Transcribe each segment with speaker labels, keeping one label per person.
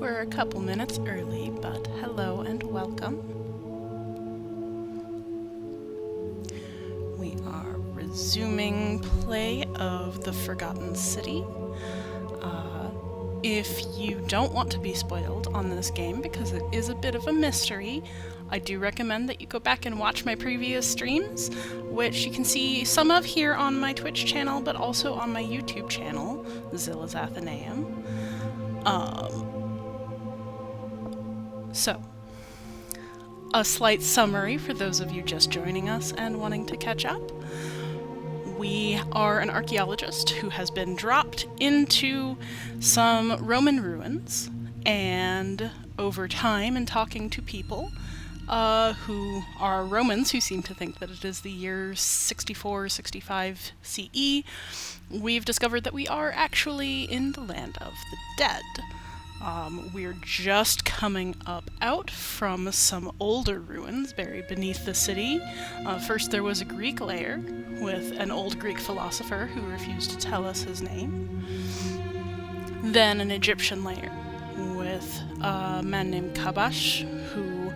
Speaker 1: We're a couple minutes early, but hello and welcome. We are resuming play of The Forgotten City. If you don't want to be spoiled on this game, because it is a bit of a mystery, I do recommend that you go back and watch my previous streams, which you can see some of here on my Twitch channel, but also on my YouTube channel, Zilla's Athenaeum. So, a slight summary for those of you just joining us and wanting to catch up. We are an archaeologist who has been dropped into some Roman ruins, and over time and talking to people who are Romans who seem to think that it is the year 64-65 CE, we've discovered that we are actually in the land of the dead. We're just coming out from some older ruins buried beneath the city. First there was a Greek lair with an old Greek philosopher who refused to tell us his name. Then an Egyptian lair with a man named Kabash who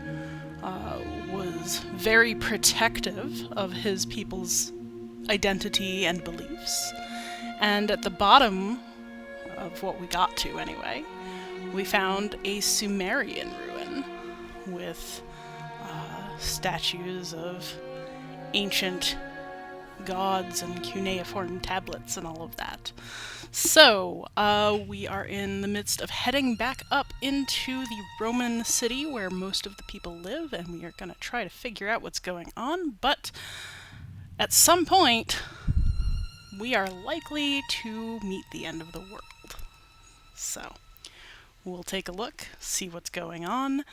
Speaker 1: was very protective of his people's identity and beliefs. And at the bottom of what we got to anyway, we found a Sumerian ruin with statues of ancient gods and cuneiform tablets and all of that. So, we are in the midst of heading back up into the Roman city where most of the people live, and we are going to try to figure out what's going on, but at some point, we are likely to meet the end of the world. So, we'll take a look, see what's going on,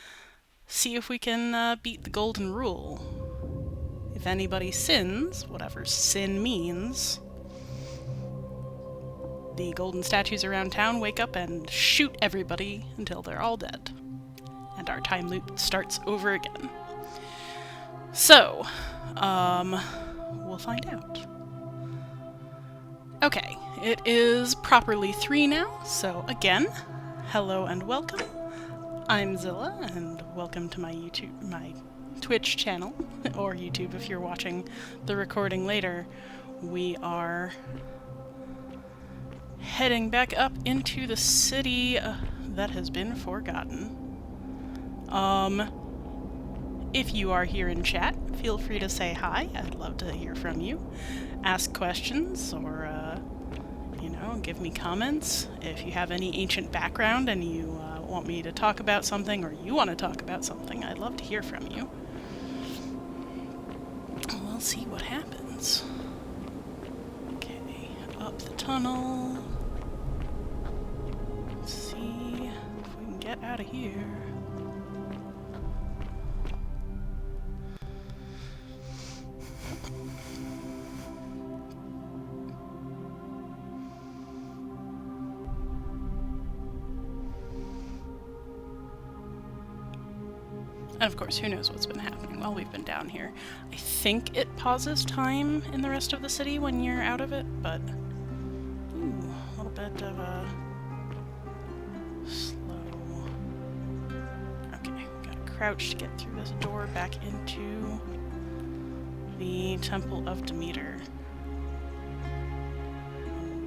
Speaker 1: see if we can beat the golden rule. If anybody sins, whatever sin means, the golden statues around town wake up and shoot everybody until they're all dead. And our time loop starts over again. So, we'll find out. Okay, it is properly 3 now, so again, hello and welcome. I'm Zilla, and welcome to my Twitch channel, or YouTube if you're watching the recording later. We are heading back up into the city that has been forgotten. If you are here in chat, feel free to say hi. I'd love to hear from you. Ask questions, or give me comments. If you have any ancient background and you want me to talk about something, or you want to talk about something, I'd love to hear from you. We'll see what happens. Okay, up the tunnel. Let's see if we can get out of here. And of course, who knows what's been happening while we've been down here. I think it pauses time in the rest of the city when you're out of it, but a little bit of a slow. Okay, gotta crouch to get through this door back into the Temple of Demeter.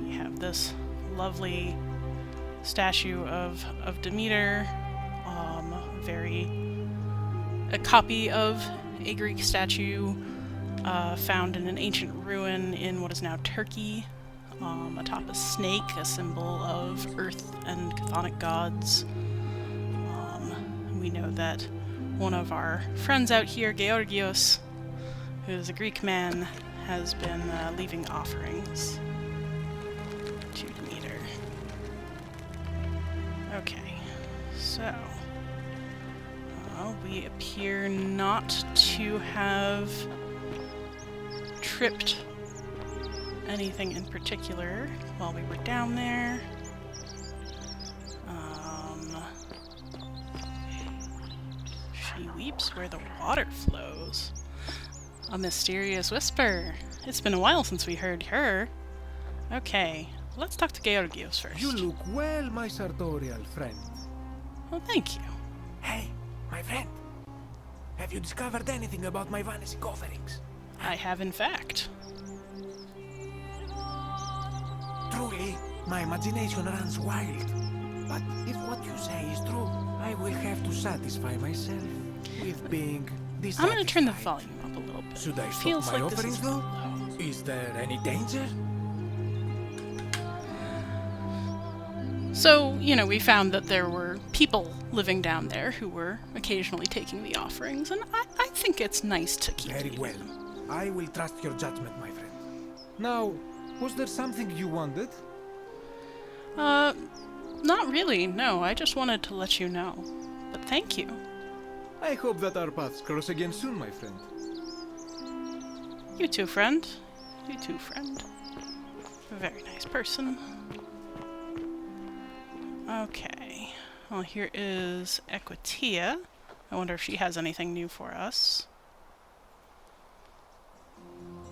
Speaker 1: We have this lovely statue of Demeter, a copy of a Greek statue found in an ancient ruin in what is now Turkey, atop a snake, a symbol of earth and chthonic gods. We know that one of our friends out here, Georgios, who is a Greek man, has been leaving offerings to Demeter. Okay, so we appear not to have tripped anything in particular while we were down there. She weeps where the water flows. A mysterious whisper. It's been a while since we heard her. Okay, let's talk to Georgios first.
Speaker 2: You look well, my sartorial friend.
Speaker 1: Well, thank you.
Speaker 2: Hey, my friend. Have you discovered anything about my vanishing offerings?
Speaker 1: I have, in fact.
Speaker 2: Truly, my imagination runs wild. But if what you say is true, I will have to satisfy myself with being dissatisfied.
Speaker 1: I'm going to turn the volume up a little bit.
Speaker 2: Should I
Speaker 1: It
Speaker 2: stop
Speaker 1: feels
Speaker 2: my
Speaker 1: like this
Speaker 2: offerings
Speaker 1: is
Speaker 2: though?
Speaker 1: low.
Speaker 2: Is there any danger?
Speaker 1: So, we found that there were people living down there who were occasionally taking the offerings, and I think it's nice to keep
Speaker 2: Very
Speaker 1: leaving
Speaker 2: well.
Speaker 1: them.
Speaker 2: I will trust your judgment, my friend. Now, was there something you wanted?
Speaker 1: Not really, no. I just wanted to let you know. But thank you.
Speaker 2: I hope that our paths cross again soon, my friend.
Speaker 1: You too, friend. You too, friend. A very nice person. Okay. Well, here is Equitia. I wonder if she has anything new for us.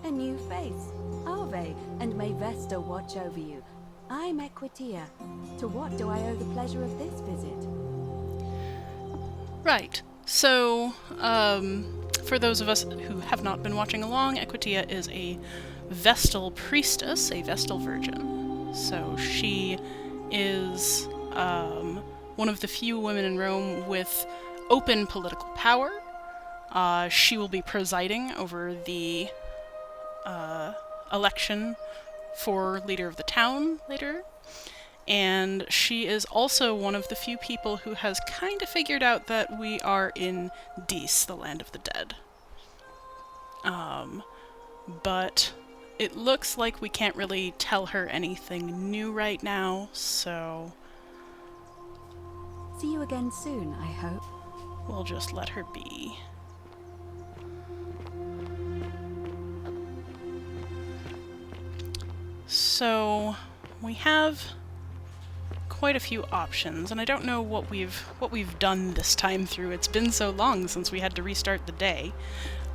Speaker 3: A new face. Ave, and may Vesta watch over you. I'm Equitia. To what do I owe the pleasure of this visit?
Speaker 1: Right. So, for those of us who have not been watching along, Equitia is a Vestal priestess, a Vestal virgin. So she is one of the few women in Rome with open political power. She will be presiding over the election for leader of the town later. And she is also one of the few people who has kind of figured out that we are in Dis, the land of the dead. But it looks like we can't really tell her anything new right now, so
Speaker 3: See you again soon, I hope.
Speaker 1: we'll just let her be. So we have quite a few options, and I don't know what we've done this time through. It's been so long since we had to restart the day.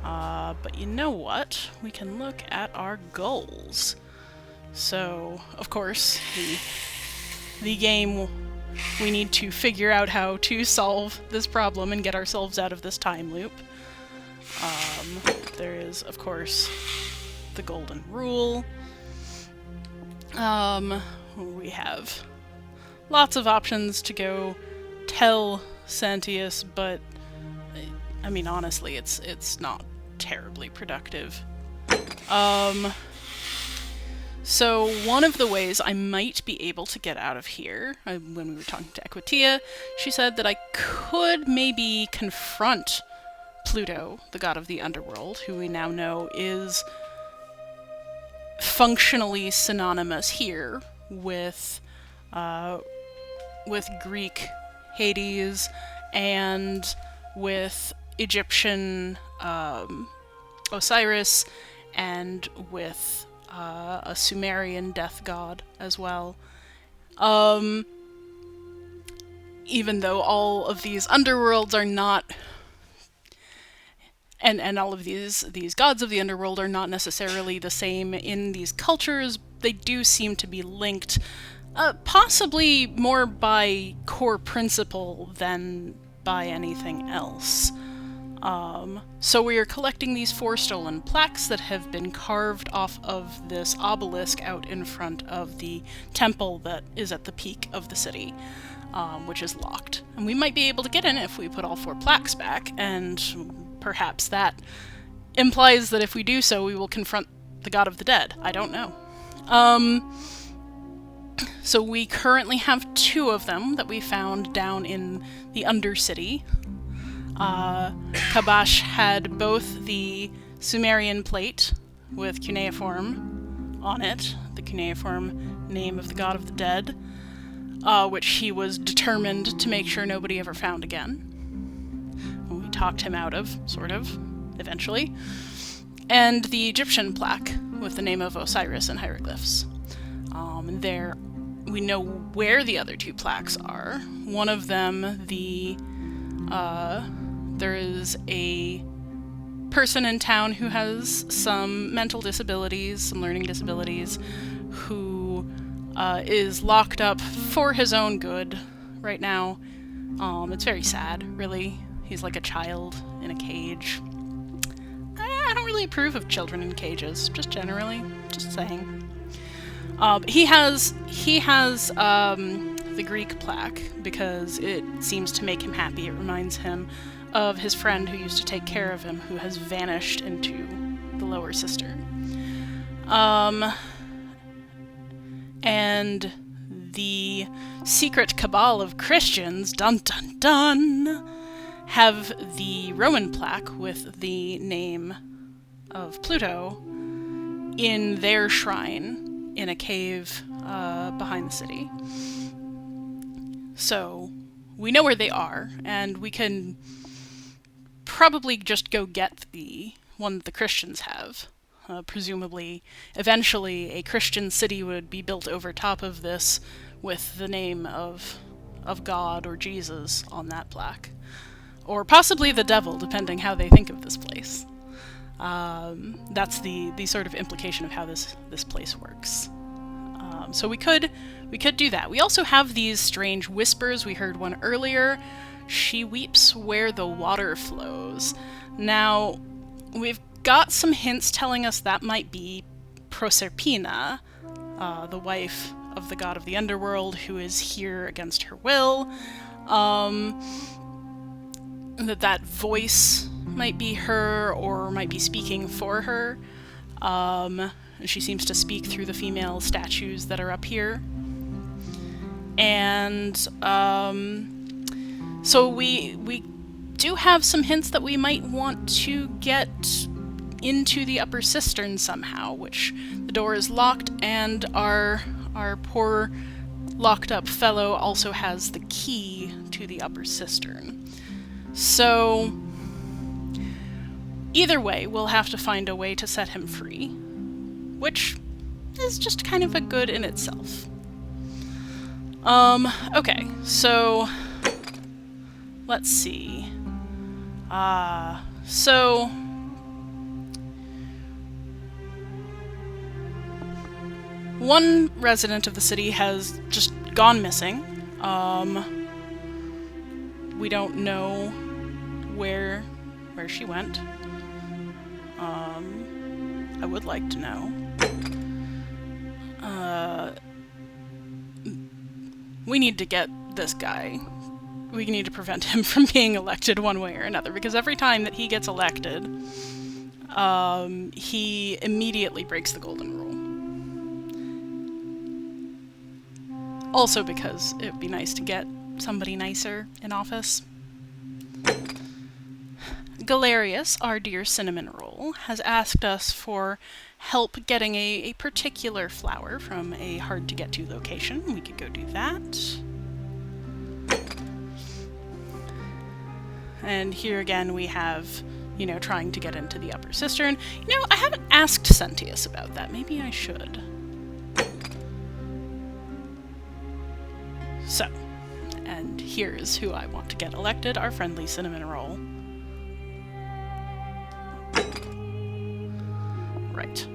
Speaker 1: But you know what? We can look at our goals. So, of course, the game, we need to figure out how to solve this problem and get ourselves out of this time loop. There is, of course, the golden rule. We have lots of options to go tell Santius, but I mean, honestly, it's not terribly productive. So one of the ways I might be able to get out of here, when we were talking to Equitia, she said that I could maybe confront Pluto, the god of the underworld, who we now know is functionally synonymous here with Greek Hades and with Egyptian Osiris and with a Sumerian death god as well. Even though all of these underworlds are not, and all of these gods of the underworld are not necessarily the same in these cultures, they do seem to be linked, possibly more by core principle than by anything else. So we are collecting these 4 stolen plaques that have been carved off of this obelisk out in front of the temple that is at the peak of the city, which is locked. And we might be able to get in if we put all 4 plaques back, and perhaps that implies that if we do so, we will confront the god of the dead. I don't know. So we currently have 2 of them that we found down in the Undercity. Kabash had both the Sumerian plate with cuneiform on it, the cuneiform name of the god of the dead, which he was determined to make sure nobody ever found again. We talked him out of, sort of, eventually. And the Egyptian plaque with the name of Osiris and hieroglyphs. There, we know where the other 2 plaques are. One of them, there is a person in town who has some mental disabilities, some learning disabilities, who is locked up for his own good right now, It's very sad, really. He's like a child in a cage. I don't really approve of children in cages, just generally. Just saying. He has the Greek plaque because it seems to make him happy. It reminds him of his friend who used to take care of him, who has vanished into the lower cistern. And the secret cabal of Christians, dun dun dun, have the Roman plaque with the name of Pluto in their shrine in a cave behind the city. So we know where they are, and we can probably just go get the one that the Christians have. Presumably, eventually, a Christian city would be built over top of this with the name of God or Jesus on that plaque. Or possibly the devil, depending how they think of this place. That's the sort of implication of how this place works. So we could do that. We also have these strange whispers. We heard one earlier. She weeps where the water flows. Now, we've got some hints telling us that might be Proserpina, the wife of the god of the underworld, who is here against her will. That voice might be her, or might be speaking for her. She seems to speak through the female statues that are up here. And so we do have some hints that we might want to get into the upper cistern somehow, which the door is locked, and our poor locked up fellow also has the key to the upper cistern. So either way, we'll have to find a way to set him free, which is just kind of a good in itself. Okay, so let's see. So one resident of the city has just gone missing. We don't know where she went. I would like to know. We need to get this guy. We need to prevent him from being elected one way or another, because every time that he gets elected, he immediately breaks the golden rule. Also because it would be nice to get somebody nicer in office. Galerius, our dear cinnamon roll, has asked us for help getting a particular flower from a hard-to-get-to location. We could go do that. And here again we have, trying to get into the upper cistern. I haven't asked Sentius about that. Maybe I should. So, and here's who I want to get elected, our friendly cinnamon roll. Right.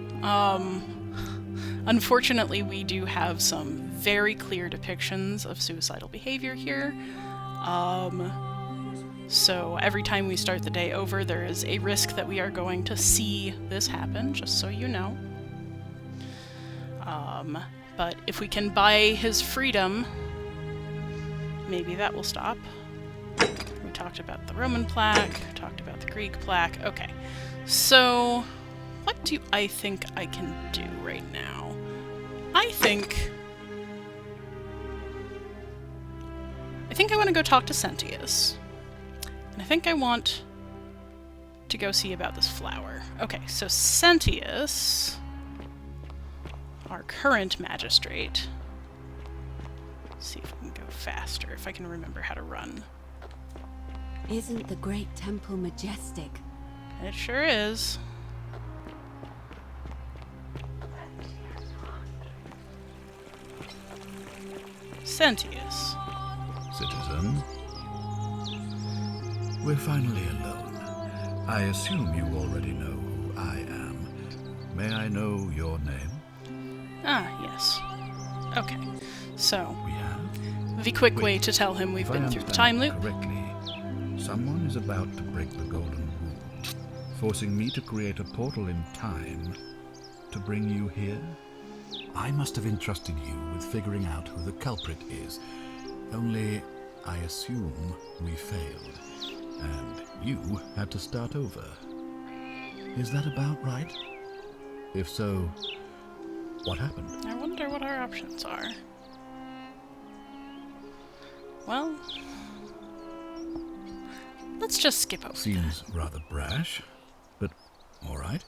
Speaker 1: Unfortunately, we do have some very clear depictions of suicidal behavior here. So every time we start the day over, there is a risk that we are going to see this happen, just so you know. But if we can buy his freedom, maybe that will stop. We talked about the Roman plaque, talked about the Greek plaque. Okay, so what do I think I can do right now? I think I want to go talk to Sentius. And I think I want to go see about this flower. Okay, so Sentius, our current magistrate. Let's see if we can go faster, if I can remember how to run.
Speaker 3: Isn't the great temple majestic?
Speaker 1: It sure is. Sentius.
Speaker 4: Citizen, we're finally alone. I assume you already know who I am. May I know your name?
Speaker 1: Ah, yes. Okay, so
Speaker 4: We have?
Speaker 1: The quick way
Speaker 4: Wait,
Speaker 1: to tell him we've
Speaker 4: if I
Speaker 1: been through the time
Speaker 4: understand
Speaker 1: loop.
Speaker 4: correctly, someone is about to break the golden rule, forcing me to create a portal in time to bring you here. I must have entrusted you with figuring out who the culprit is. Only, I assume we failed, and you had to start over. Is that about right? If so, what happened?
Speaker 1: I wonder what our options are. Well, let's just skip over
Speaker 4: Seems rather brash, but all right.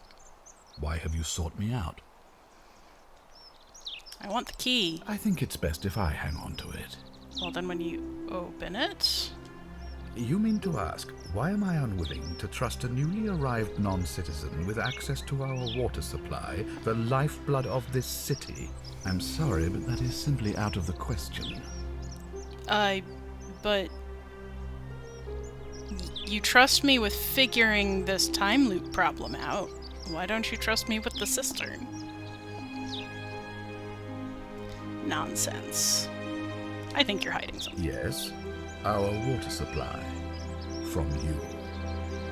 Speaker 4: Why have you sought me out?
Speaker 1: I want the key.
Speaker 4: I think it's best if I hang on to it.
Speaker 1: Well, then when you open it...
Speaker 4: You mean to ask, why am I unwilling to trust a newly arrived non-citizen with access to our water supply, the lifeblood of this city? I'm sorry, but that is simply out of the question.
Speaker 1: But... You trust me with figuring this time loop problem out. Why don't you trust me with the cistern? Nonsense. I think you're hiding something.
Speaker 4: Yes, our water supply. From you.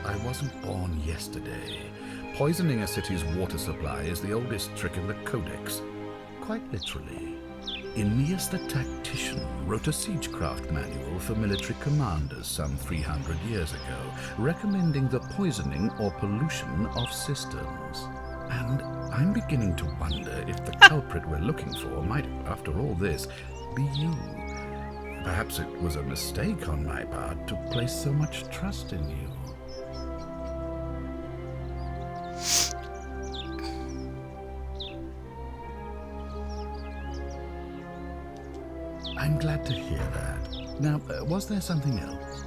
Speaker 4: I wasn't born yesterday. Poisoning a city's water supply is the oldest trick in the Codex. Quite literally. Aeneas the Tactician wrote a siegecraft manual for military commanders some 300 years ago, recommending the poisoning or pollution of cisterns. And I'm beginning to wonder if the culprit we're looking for might, after all this, be you. Perhaps it was a mistake on my part to place so much trust in you. I'm glad to hear that. Now, was there something else?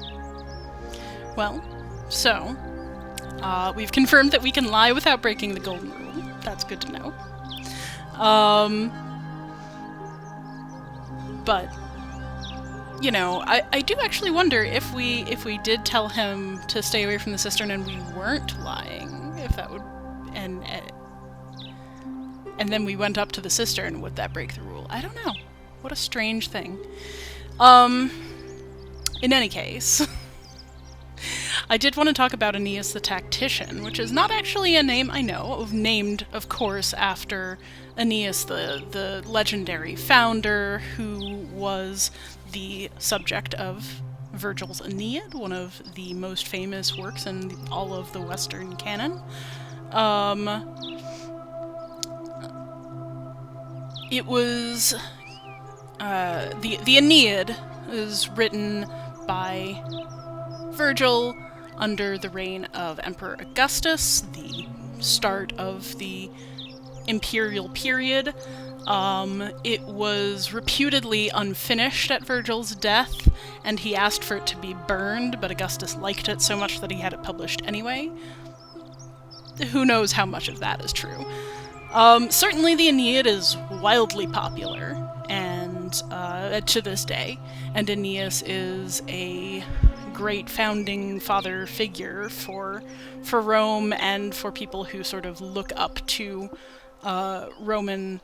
Speaker 1: Well, so, we've confirmed that we can lie without breaking the golden rule. That's good to know. But, you know, I do actually wonder if we did tell him to stay away from the cistern and we weren't lying, if that would... And then we went up to the cistern, would that break the rule? I don't know. What a strange thing. In any case... I did want to talk about Aeneas the Tactician, which is not actually a name I know of, named, of course, after Aeneas, the legendary founder who was the subject of Virgil's Aeneid, one of the most famous works in all of the Western canon. It was... the Aeneid is written by Virgil under the reign of Emperor Augustus, the start of the imperial period. It was reputedly unfinished at Virgil's death, and he asked for it to be burned, but Augustus liked it so much that he had it published anyway. Who knows how much of that is true. Certainly the Aeneid is wildly popular, and to this day, and Aeneas is a great founding father figure for Rome and for people who sort of look up to Roman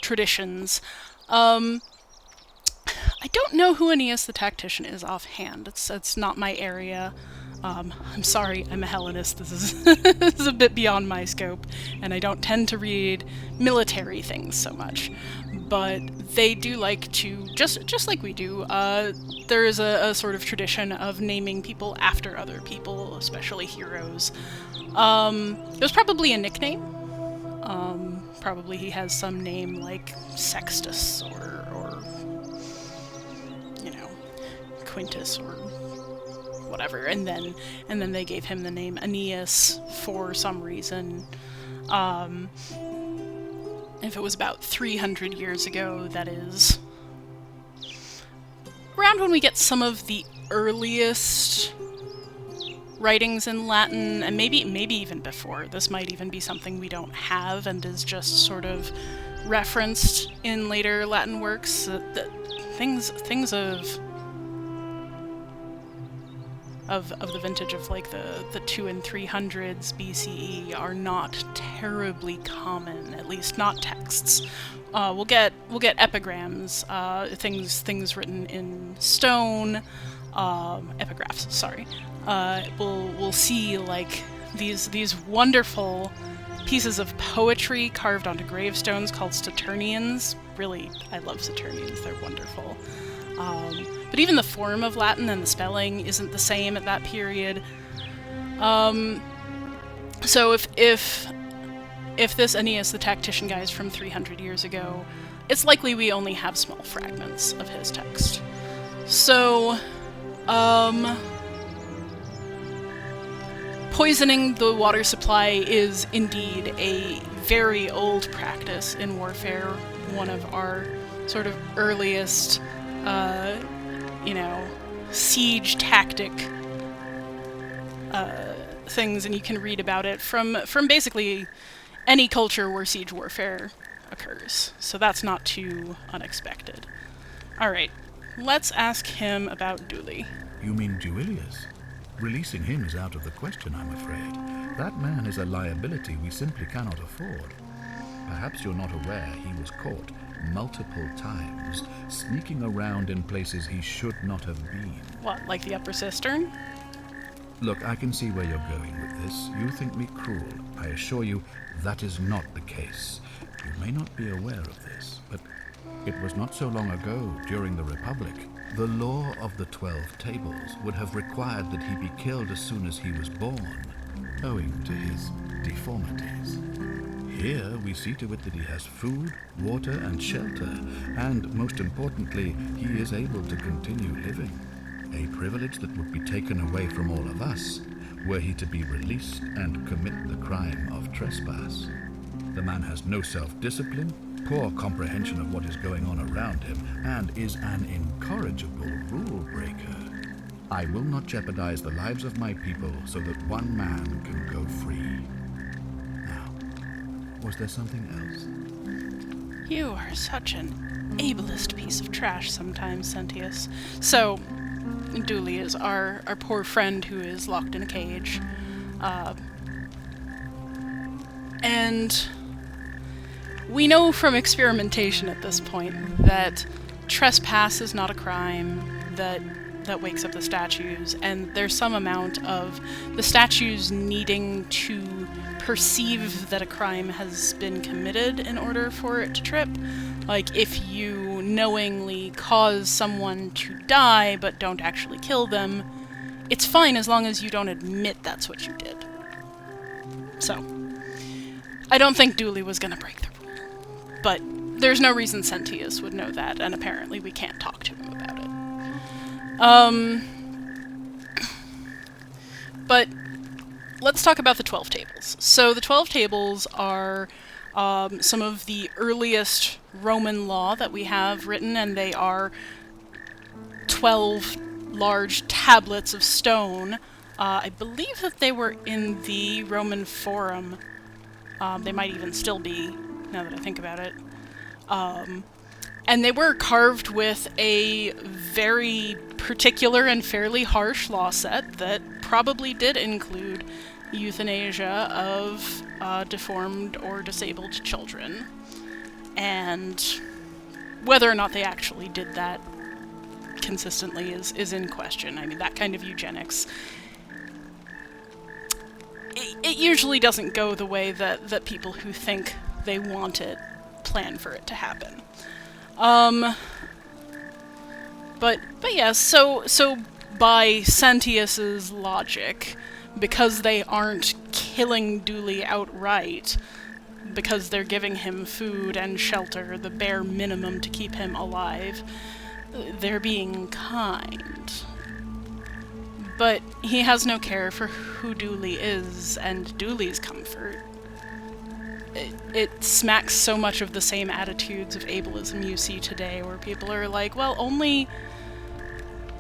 Speaker 1: traditions. I don't know who Aeneas the Tactician is offhand. It's not my area. I'm sorry, I'm a Hellenist. This is a bit beyond my scope, and I don't tend to read military things so much. But they do like to, just like we do, there is a sort of tradition of naming people after other people, especially heroes. It was probably a nickname. Probably he has some name like Sextus or you know, Quintus or whatever, and then they gave him the name Aeneas for some reason. If it was about 300 years ago, that is around when we get some of the earliest writings in Latin, and maybe even before. This might even be something we don't have and is just sort of referenced in later Latin works. Things of of the vintage of like the 2 and 300s BCE are not terribly common, at least not texts. We'll get epigrams, things written in stone, epigraphs. Sorry. We'll see like these wonderful pieces of poetry carved onto gravestones called Saturnians. Really, I love Saturnians. They're wonderful. But even the form of Latin and the spelling isn't the same at that period. So if this Aeneas the Tactician guy is from 300 years ago, it's likely we only have small fragments of his text. So, poisoning the water supply is indeed a very old practice in warfare, one of our sort of earliest, siege tactic things, and you can read about it from basically any culture where siege warfare occurs. So that's not too unexpected. Alright, let's ask him about Dooley.
Speaker 4: You mean Duilius? Releasing him is out of the question, I'm afraid. That man is a liability we simply cannot afford. Perhaps you're not aware he was caught multiple times, sneaking around in places he should not have been.
Speaker 1: What, like the Upper Cistern?
Speaker 4: Look, I can see where you're going with this. You think me cruel. I assure you that is not the case. You may not be aware of this, but it was not so long ago, during the Republic, the law of the 12 Tables would have required that he be killed as soon as he was born, owing to his deformities. Here we see to it that he has food, water, and shelter, and most importantly, he is able to continue living. A privilege that would be taken away from all of us were he to be released and commit the crime of trespass. The man has no self-discipline, poor comprehension of what is going on around him, and is an incorrigible rule-breaker. I will not jeopardize the lives of my people so that one man can go free. Now, was there something else?
Speaker 1: You are such an ableist piece of trash sometimes, Sentius. So, Dooley is our poor friend who is locked in a cage. And we know from experimentation at this point that trespass is not a crime that wakes up the statues, and there's some amount of the statues needing to perceive that a crime has been committed in order for it to trip. Like, if you knowingly cause someone to die but don't actually kill them, it's fine as long as you don't admit that's what you did. So, I don't think Dooley was gonna break the rule. But there's no reason Sentius would know that, and apparently we can't talk to him about it. But let's talk about the 12 Tables. So the 12 Tables are some of the earliest Roman law that we have written, and they are 12 large tablets of stone. I believe that they were in the Roman Forum. They might even still be, now that I think about it. And they were carved with a very particular and fairly harsh law set that probably did include euthanasia of deformed or disabled children. And whether or not they actually did that consistently is in question. I mean, that kind of eugenics, it usually doesn't go the way that people who think they want it plan for it to happen. But yeah, so by Sentius's logic, because they aren't killing Dooley outright, because they're giving him food and shelter, the bare minimum to keep him alive, they're being kind. But he has no care for who Dooley is and Dooley's comfort. It smacks so much of the same attitudes of ableism you see today, where people are like, well, only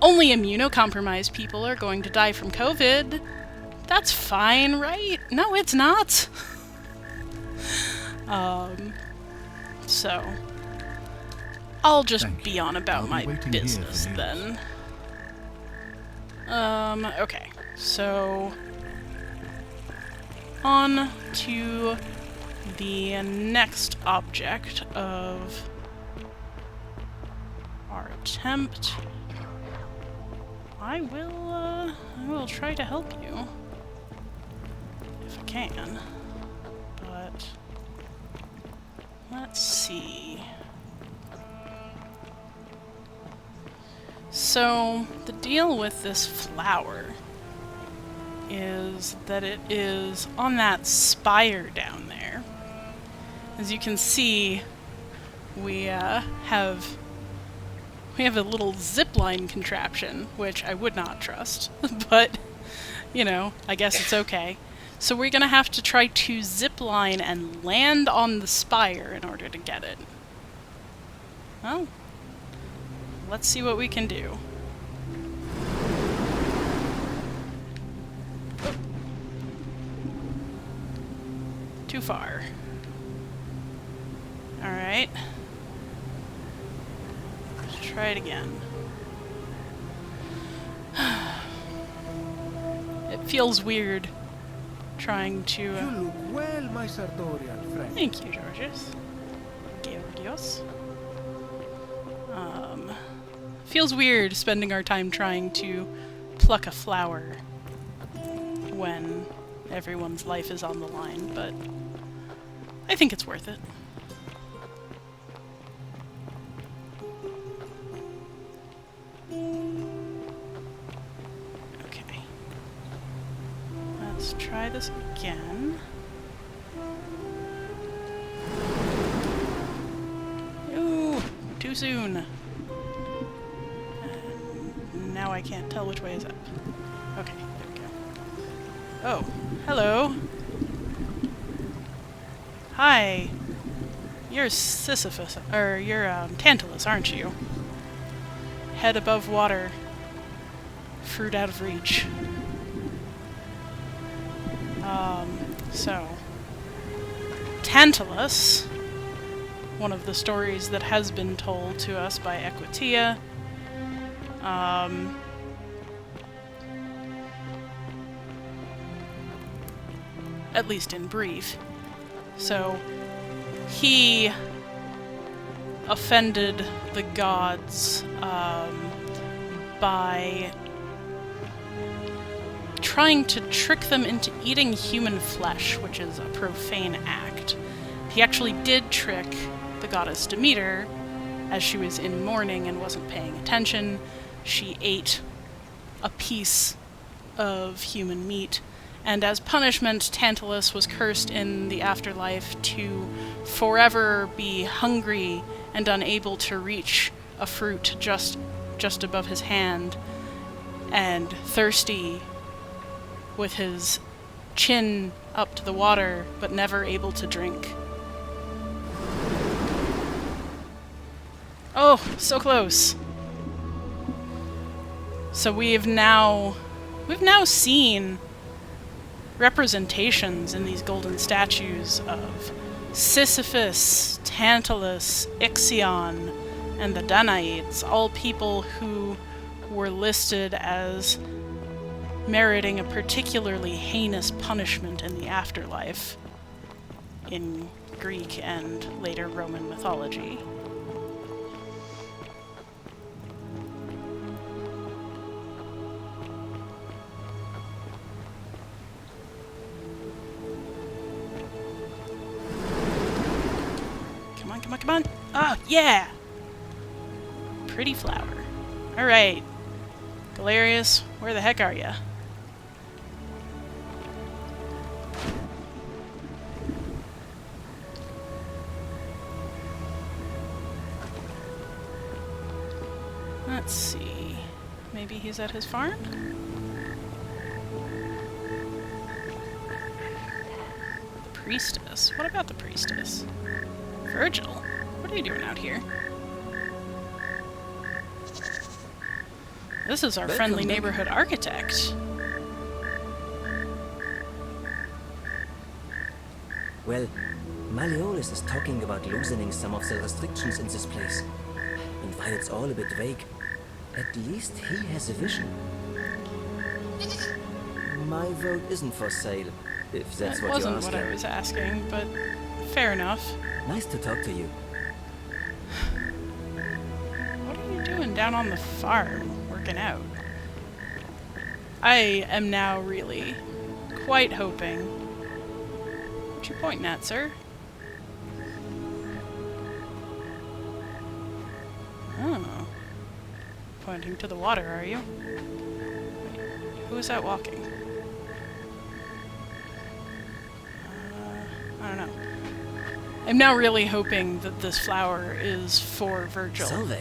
Speaker 1: immunocompromised people are going to die from COVID. That's fine, right? No, it's not. So I'll just be on about my business then. Okay. So, on to the next object of our attempt. I will try to help you if I can, but let's see. So, the deal with this flower is that it is on that spire down there. As you can see, we have a little zipline contraption, which I would not trust, but, you know, I guess it's okay. So we're gonna have to try to zipline and land on the spire in order to get it. Well, let's see what we can do. Oh. Too far. Alright. Let's try it again. It feels weird trying to...
Speaker 2: You look well, my sartorial friend.
Speaker 1: Thank you, Georgios. Georgios. Feels weird spending our time trying to pluck a flower when everyone's life is on the line, but I think it's worth it. Okay. Let's try this again. Ooh, too soon. Now I can't tell which way is up. Okay, there we go. Oh, hello. Hi. You're Sisyphus, or you're Tantalus, aren't you? Head above water, fruit out of reach. So, Tantalus, one of the stories that has been told to us by Equitia, at least in brief. So, he offended the gods by trying to trick them into eating human flesh, which is a profane act. He actually did trick the goddess Demeter, as she was in mourning and wasn't paying attention. She ate a piece of human meat, and as punishment, Tantalus was cursed in the afterlife to forever be hungry and unable to reach a fruit just above his hand, and thirsty with his chin up to the water, but never able to drink. Oh, so close. So we've now seen representations in these golden statues of Sisyphus, Tantalus, Ixion, and the Danaids, all people who were listed as meriting a particularly heinous punishment in the afterlife in Greek and later Roman mythology. Come on, come on, come on! Oh, yeah! Pretty flower. Alright. Galerius, where the heck are ya? Let's see. Maybe he's at his farm? The priestess? What about the priestess? Virgil? What are you doing out here? This is our friendly neighborhood architect.
Speaker 5: Well, Malleolus is talking about loosening some of the restrictions in this place. And while it's all a bit vague, at least he has a vision. My vote isn't for sale, if that's
Speaker 1: That
Speaker 5: what you're
Speaker 1: wasn't what I
Speaker 5: asking.
Speaker 1: was asking, but fair enough.
Speaker 5: Nice to talk to you.
Speaker 1: What are you doing down on the farm, working out? I am now really quite hoping. What you pointing at, sir? Oh. Pointing to the water, are you? Wait, who is that walking? I don't know. I'm now really hoping that this flower is for Virgil.
Speaker 5: Salve.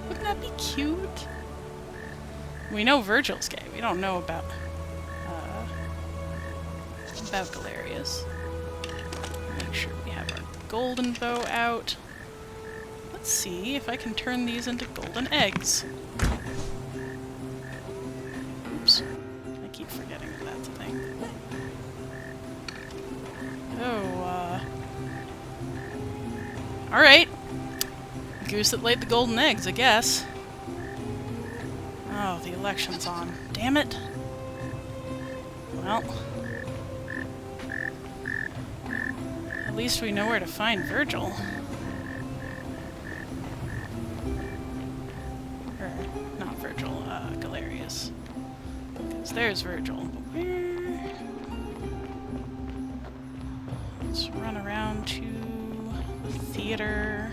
Speaker 1: Wouldn't that be cute? We know Virgil's gay. We don't know about Galerius. Make sure we have our golden bow out. Let's see if I can turn these into golden eggs. Oops. I keep forgetting that that's a thing. Oh, alright. Goose that laid the golden eggs, I guess. Oh, the election's on. Damn it. Well. At least we know where to find Virgil. Or, not Virgil, Galerius. Because there's Virgil. But where? Let's run around to the theater.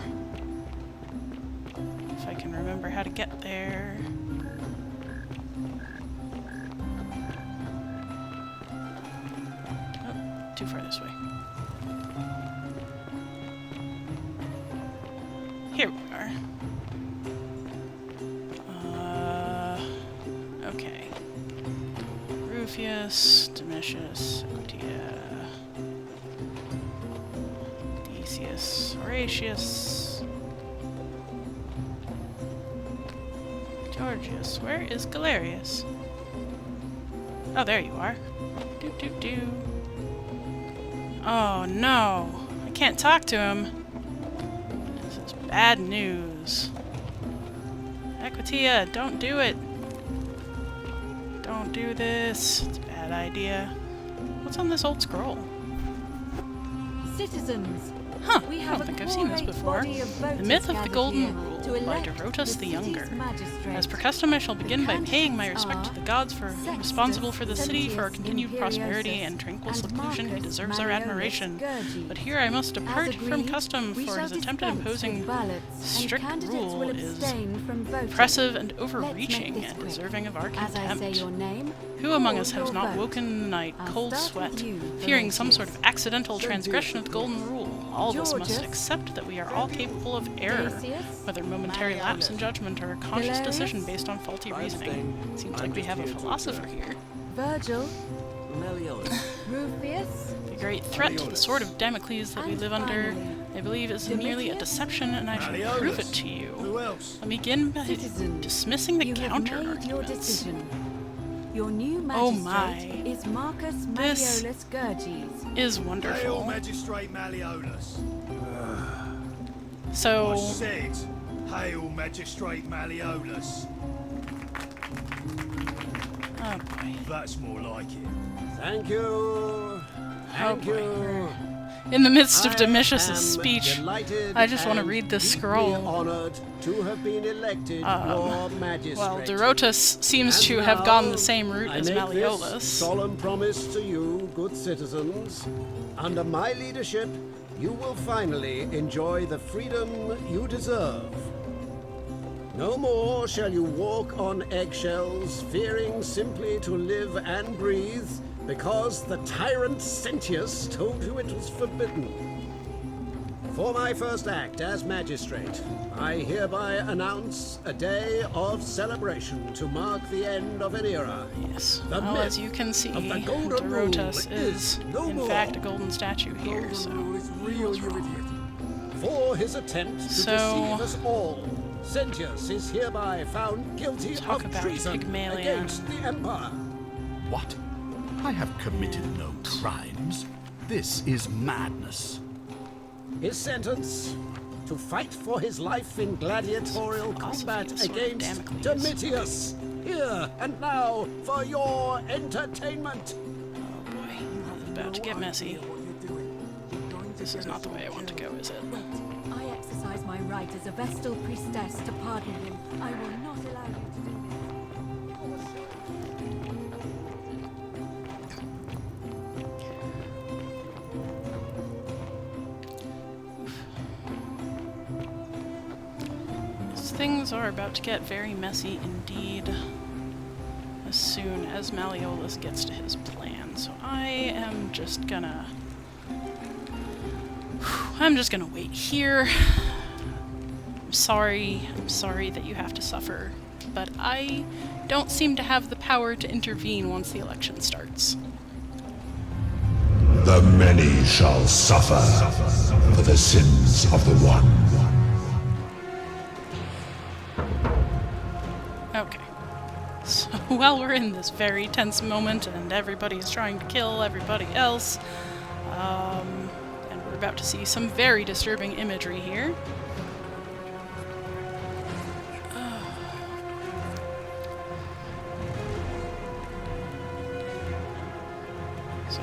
Speaker 1: If I can remember how to get there. Oh, too far this way. Here we are. Okay. Rufius, Domitius, Aquitia, Decius, Horatius, Georgius. Where is Galerius? Oh, there you are. Doo doo doo. Oh no! I can't talk to him. This is bad news. Aquitia, don't do it. Don't do this. It's a bad idea. What's on this old scroll?
Speaker 3: Citizens,
Speaker 1: Huh,
Speaker 3: we
Speaker 1: I
Speaker 3: have
Speaker 1: don't
Speaker 3: a
Speaker 1: think I've seen this
Speaker 3: quorate
Speaker 1: before.
Speaker 3: body of
Speaker 1: The
Speaker 3: voters
Speaker 1: Myth of the
Speaker 3: gathered
Speaker 1: Golden
Speaker 3: here
Speaker 1: Rule
Speaker 3: to
Speaker 1: by
Speaker 3: elect
Speaker 1: Dorotus the
Speaker 3: city's
Speaker 1: Younger.
Speaker 3: magistrate.
Speaker 1: As per custom, I shall begin by
Speaker 3: candidates
Speaker 1: paying my respect to the gods for
Speaker 3: Sextus,
Speaker 1: responsible for the city, for our
Speaker 3: Sentius,
Speaker 1: continued prosperity
Speaker 3: Imperiosus,
Speaker 1: and tranquil
Speaker 3: and
Speaker 1: seclusion. He
Speaker 3: Marcus
Speaker 1: deserves our
Speaker 3: Malleolus
Speaker 1: admiration.
Speaker 3: Gurgi.
Speaker 1: But here I must depart
Speaker 3: As
Speaker 1: from
Speaker 3: agreed,
Speaker 1: custom,
Speaker 3: we
Speaker 1: for
Speaker 3: shall
Speaker 1: his attempt at
Speaker 3: dispense
Speaker 1: imposing
Speaker 3: with ballots, and
Speaker 1: strict
Speaker 3: candidates
Speaker 1: rule
Speaker 3: will
Speaker 1: is
Speaker 3: abstain from voting.
Speaker 1: oppressive and
Speaker 3: Let's make
Speaker 1: overreaching
Speaker 3: this
Speaker 1: and
Speaker 3: quick.
Speaker 1: deserving of our
Speaker 3: As I say
Speaker 1: contempt.
Speaker 3: your name,
Speaker 1: Who among
Speaker 3: or
Speaker 1: us has
Speaker 3: your
Speaker 1: not
Speaker 3: vote.
Speaker 1: woken in the night,
Speaker 3: I'll
Speaker 1: cold
Speaker 3: start with
Speaker 1: sweat,
Speaker 3: you,
Speaker 1: fearing some
Speaker 3: Horatius.
Speaker 1: sort of accidental transgression of the golden rule? All of us must
Speaker 3: Georgius.
Speaker 1: accept that we are all capable of error,
Speaker 3: Decius.
Speaker 1: whether momentary lapse in judgment or a conscious decision based on faulty reasoning. Seems like we have a philosopher here.
Speaker 3: Virgil,
Speaker 5: Malleolus.
Speaker 3: Rufius,
Speaker 1: The great threat to the Sword of Damocles that we
Speaker 3: And
Speaker 1: live under,
Speaker 3: finally,
Speaker 1: I believe, is merely a
Speaker 3: Demeter?
Speaker 1: deception, and I shall prove it to you.
Speaker 2: Who else?
Speaker 1: Let me begin by
Speaker 3: Citizens,
Speaker 1: dismissing the
Speaker 3: you have
Speaker 1: counter
Speaker 3: made your
Speaker 1: arguments.
Speaker 3: decision. Your new
Speaker 1: Oh
Speaker 3: magistrate
Speaker 1: my.
Speaker 3: is Marcus
Speaker 1: This-
Speaker 3: Malleolus Gurgi.
Speaker 1: Is
Speaker 6: Hail,
Speaker 1: wonderful.
Speaker 6: Magistrate Malleolus.
Speaker 1: So,
Speaker 6: I said, hail, Magistrate Malleolus.
Speaker 1: oh boy.
Speaker 6: That's more like it.
Speaker 7: Thank you. Thank
Speaker 1: boy.
Speaker 7: you.
Speaker 1: In the midst of
Speaker 7: I
Speaker 1: Domitius's
Speaker 7: am
Speaker 1: speech,
Speaker 7: delighted
Speaker 1: I just want to
Speaker 7: and
Speaker 1: read this
Speaker 7: deeply
Speaker 1: scroll.
Speaker 7: honored to have been elected your magistrate.
Speaker 1: Well, Dorotus seems
Speaker 7: And
Speaker 1: to have
Speaker 7: now,
Speaker 1: gone the same route
Speaker 7: I
Speaker 1: as
Speaker 7: make
Speaker 1: Malleolus.
Speaker 7: this solemn promise to you, good citizens. Under my leadership, you will finally enjoy the freedom you deserve. No more shall you walk on eggshells, fearing simply to live and breathe, because the tyrant Sentius told you it was forbidden. For my first act as magistrate, I hereby announce a day of celebration to mark the end of an era.
Speaker 1: Yes.
Speaker 7: The
Speaker 1: Well,
Speaker 7: myth
Speaker 1: as you can see,
Speaker 7: of the golden rule
Speaker 1: Dorotus is,
Speaker 7: no
Speaker 1: in
Speaker 7: more.
Speaker 1: fact, a golden statue here, so...
Speaker 7: real, you idiot. For his attempt to
Speaker 1: So-
Speaker 7: deceive us all, Sentius is hereby found guilty
Speaker 1: Talk
Speaker 7: of
Speaker 1: about
Speaker 7: treason
Speaker 1: Pygmalion.
Speaker 7: against the Empire.
Speaker 4: What? I have committed no crimes. This is madness.
Speaker 7: His sentence: to fight for his life in gladiatorial
Speaker 1: Philosophy
Speaker 7: combat
Speaker 1: of the Sword of
Speaker 7: against
Speaker 1: Damocles.
Speaker 7: Demeter, Here and now for your entertainment.
Speaker 1: Oh boy, it's about to get messy. This is not the way I want to go, is it?
Speaker 3: I exercise my right as a Vestal priestess to pardon him. I will not allow you to do
Speaker 1: These things are about to get very messy indeed as soon as Malleolus gets to his plan. So I am just gonna... I'm just gonna wait here. I'm sorry that you have to suffer, but I don't seem to have the power to intervene once the election starts.
Speaker 8: The many shall suffer for the sins of the one.
Speaker 1: Okay. So while we're in this very tense moment and everybody's trying to kill everybody else, and we're about to see some very disturbing imagery here. So,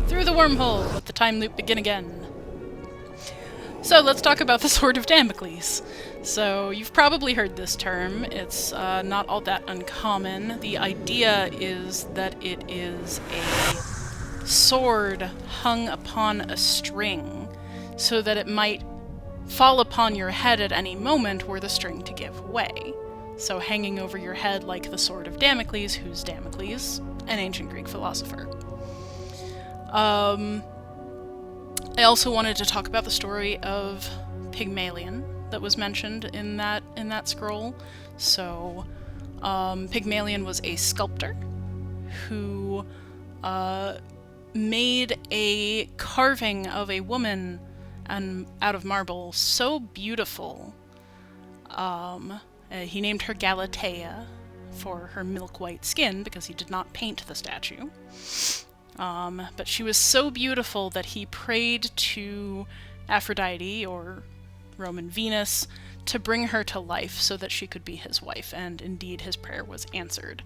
Speaker 1: through the wormhole, let the time loop begin again. So let's talk about the Sword of Damocles. So you've probably heard this term. It's not all that uncommon. The idea is that it is a sword hung upon a string so that it might fall upon your head at any moment were the string to give way. So hanging over your head like the Sword of Damocles, who's Damocles? An ancient Greek philosopher. I also wanted to talk about the story of Pygmalion that was mentioned in that scroll. So, Pygmalion was a sculptor who made a carving of a woman out of marble so beautiful. He named her Galatea for her milk-white skin because he did not paint the statue. But she was so beautiful that he prayed to Aphrodite, or Roman Venus, to bring her to life so that she could be his wife, and indeed his prayer was answered.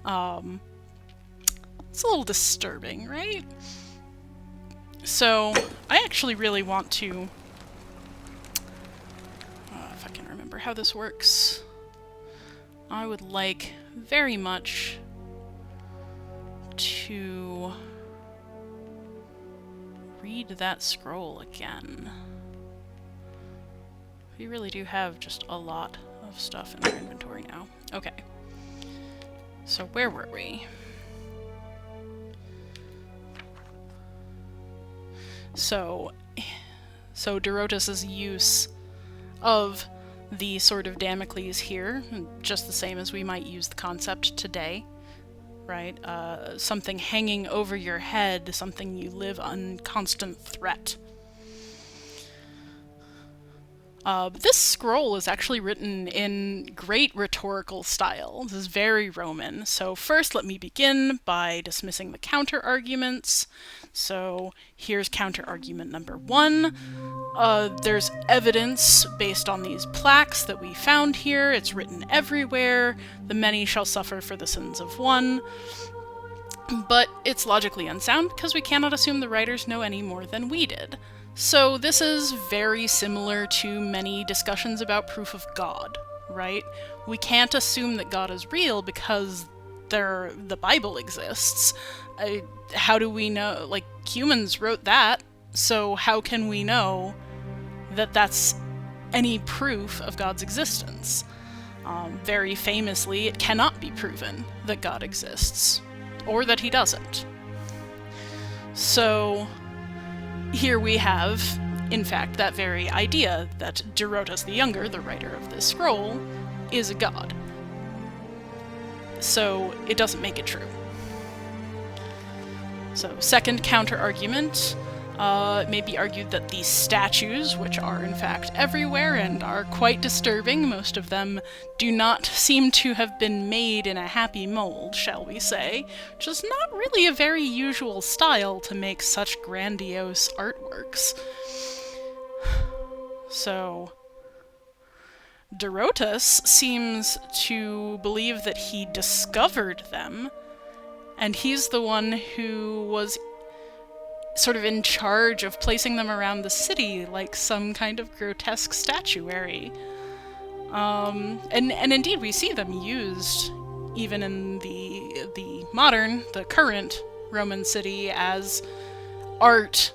Speaker 1: It's a little disturbing, right? So, I actually really want to... if I can remember how this works. I would like very much to read that scroll again. We really do have just a lot of stuff in our inventory now. Okay. So where were we? So Dorotas's use of the Sword of Damocles here, just the same as we might use the concept today, right? Something hanging over your head, something you live on constant threat. This scroll is actually written in great rhetorical style. This is very Roman. So first let me begin by dismissing the counter-arguments. So here's counter-argument number 1. There's evidence based on these plaques that we found here. It's written everywhere. The many shall suffer for the sins of one. But it's logically unsound because we cannot assume the writers know any more than we did. So this is very similar to many discussions about proof of God, right? We can't assume that God is real because the Bible exists. How do we know? Like, humans wrote that, so how can we know that that's any proof of God's existence? Very famously, it cannot be proven that God exists, or that he doesn't. So here we have, in fact, that very idea that Dorotas the Younger, the writer of this scroll, is a god. So it doesn't make it true. So second counter-argument, it may be argued that these statues, which are in fact everywhere and are quite disturbing, most of them do not seem to have been made in a happy mold, shall we say, which is not really a very usual style to make such grandiose artworks. So Dorotas seems to believe that he discovered them, and he's the one who was sort of in charge of placing them around the city like some kind of grotesque statuary. And indeed we see them used even in the modern, the current Roman city as art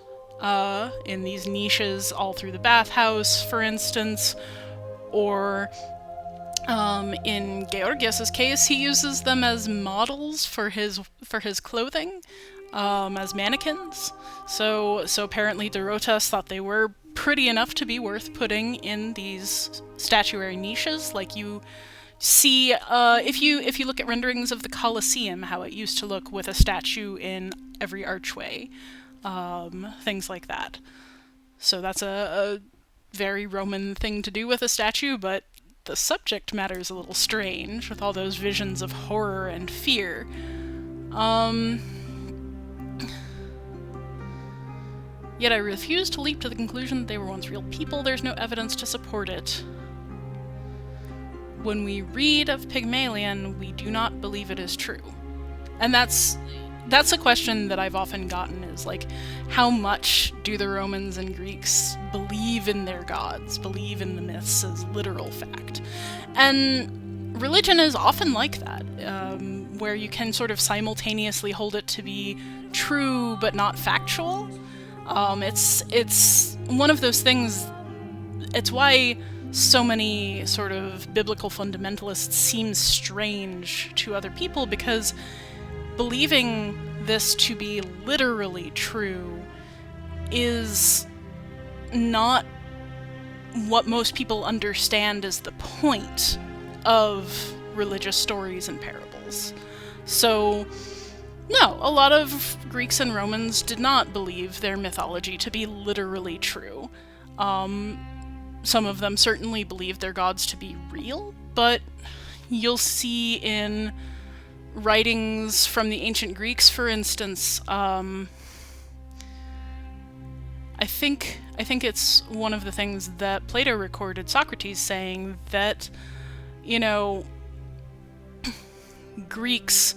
Speaker 1: in these niches all through the bathhouse, for instance, or in Georgius's case, he uses them as models for his clothing, as mannequins. So apparently Dorotas thought they were pretty enough to be worth putting in these statuary niches, like you see if you look at renderings of the Colosseum, how it used to look with a statue in every archway, things like that. So that's a very Roman thing to do with a statue, but the subject matter is a little strange with all those visions of horror and fear. Yet I refuse to leap to the conclusion that they were once real people. There's no evidence to support it. When we read of Pygmalion, we do not believe it is true. And that's a question that I've often gotten, is like, how much do the Romans and Greeks believe in their gods, believe in the myths as literal fact? And religion is often like that, where you can sort of simultaneously hold it to be true but not factual. It's one of those things. It's why so many sort of biblical fundamentalists seem strange to other people, because believing this to be literally true is not what most people understand as the point of religious stories and parables. So, no, a lot of Greeks and Romans did not believe their mythology to be literally true. Some of them certainly believed their gods to be real, but you'll see in writings from the ancient Greeks, for instance, I think it's one of the things that Plato recorded Socrates saying, that, Greeks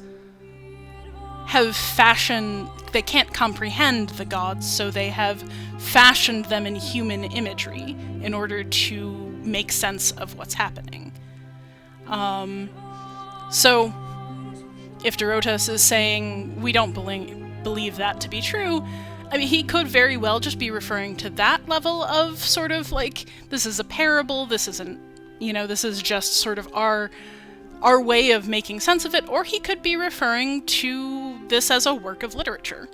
Speaker 1: have fashioned, they can't comprehend the gods, so they have fashioned them in human imagery in order to make sense of what's happening. So if Dorotas is saying we don't believe that to be true, I mean, he could very well just be referring to that level of sort of like, this is a parable, this isn't, this is just sort of our way of making sense of it, or he could be referring to this as a work of literature.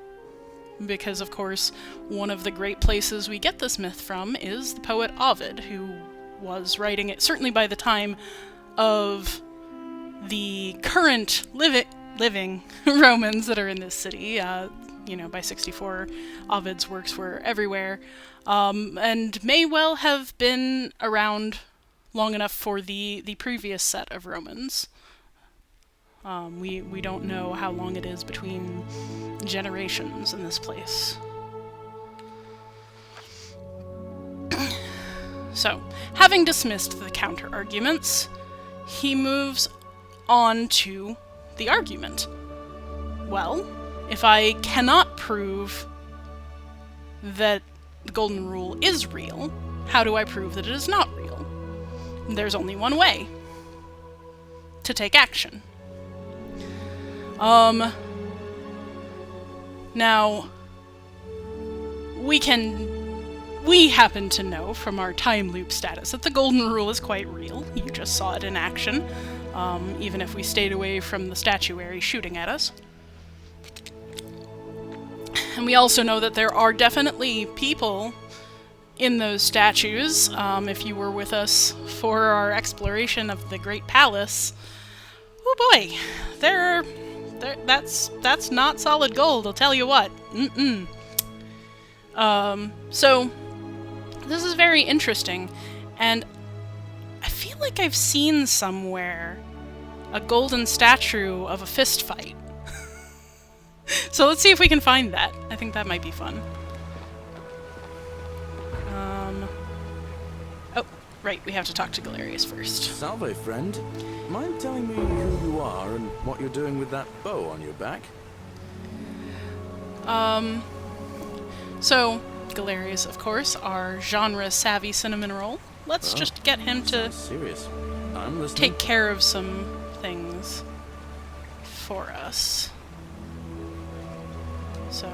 Speaker 1: Because, of course, one of the great places we get this myth from is the poet Ovid, who was writing it certainly by the time of the current living Romans that are in this city. By 64, Ovid's works were everywhere, and may well have been around long enough for the previous set of Romans. We don't know how long it is between generations in this place. So, having dismissed the counter-arguments, he moves on to the argument. Well, if I cannot prove that the Golden Rule is real, how do I prove that it is not real? There's only one way: to take action. Now, we happen to know from our time loop status that the Golden Rule is quite real. You just saw it in action, even if we stayed away from the statuary shooting at us. And we also know that there are definitely people in those statues. If you were with us for our exploration of the Great Palace, oh boy, that's not solid gold, I'll tell you what. So this is very interesting, and I feel like I've seen somewhere a golden statue of a fist fight. So let's see if we can find that. I think that might be fun. Oh, Right, we have to talk to Galerius first.
Speaker 9: Salve, friend. Mind telling me who you are and what you're doing with that bow on your back?
Speaker 1: So, Galerius, of course, our genre-savvy cinnamon roll. Let's just get him to
Speaker 9: Serious. I'm listening.
Speaker 1: take care of some things for us. So...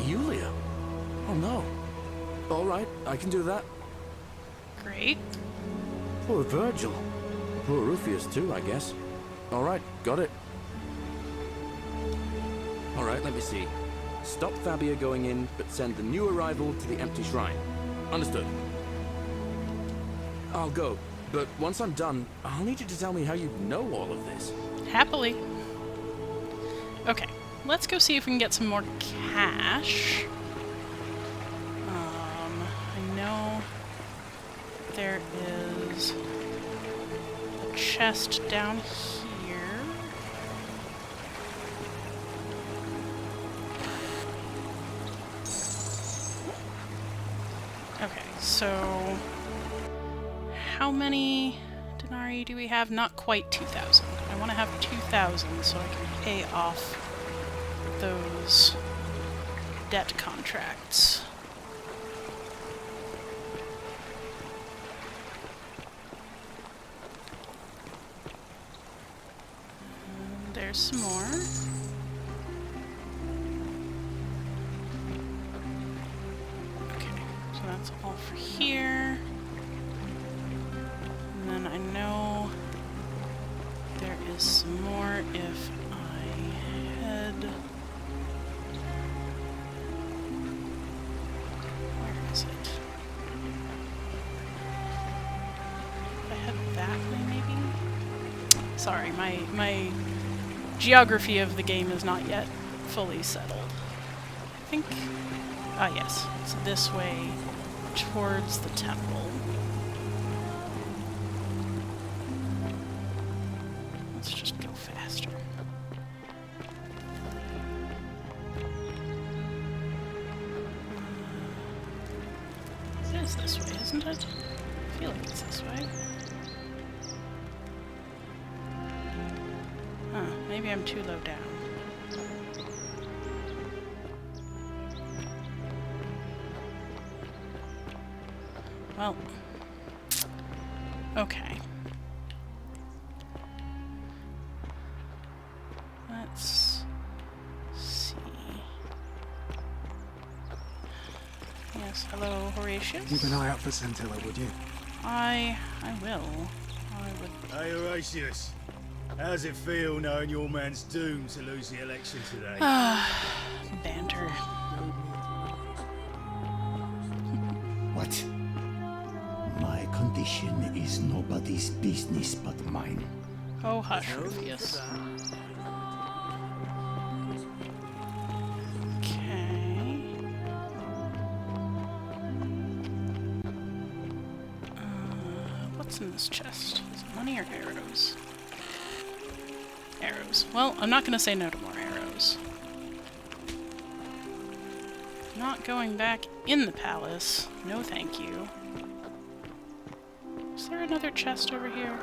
Speaker 9: Yulia? Oh no. Alright, I can do that.
Speaker 1: Great.
Speaker 9: Poor Virgil. Poor Rufius too, I guess. Alright, got it. Alright, let me see. Stop Fabia going in, but send the new arrival to the empty shrine. Understood. I'll go, but once I'm done, I'll need you to tell me how you know all of this.
Speaker 1: Happily. Okay, let's go see if we can get some more cash. I know there is a chest down here. Okay, so how many denarii do we have? Not quite 2,000. I want to have 2,000 so I can pay off those debt contracts. And there's some more. Okay, so that's all for here. And then I know there is some more if I head... Where is it? If I head that way, maybe? Sorry, my geography of the game is not yet fully settled. I think... Ah, yes. It's this way towards the temple. Let's just go faster. It is this way, isn't it? I feel like it's this way. Huh, maybe I'm too low down. Well, okay. Let's see. Yes, hello, Horatius.
Speaker 2: Keep an eye out for Scintilla, would you?
Speaker 1: I will. I would.
Speaker 6: Hey, Horatius. How's it feel knowing your man's doomed to lose the election today?
Speaker 1: Banter.
Speaker 8: What? My condition is nobody's business but mine.
Speaker 1: Oh, hush, Rufius. Okay. What's in this chest? Is it money or arrows? Arrows. Well, I'm not gonna say no to more arrows. Not going back in the palace. No thank you. Is there another chest over here?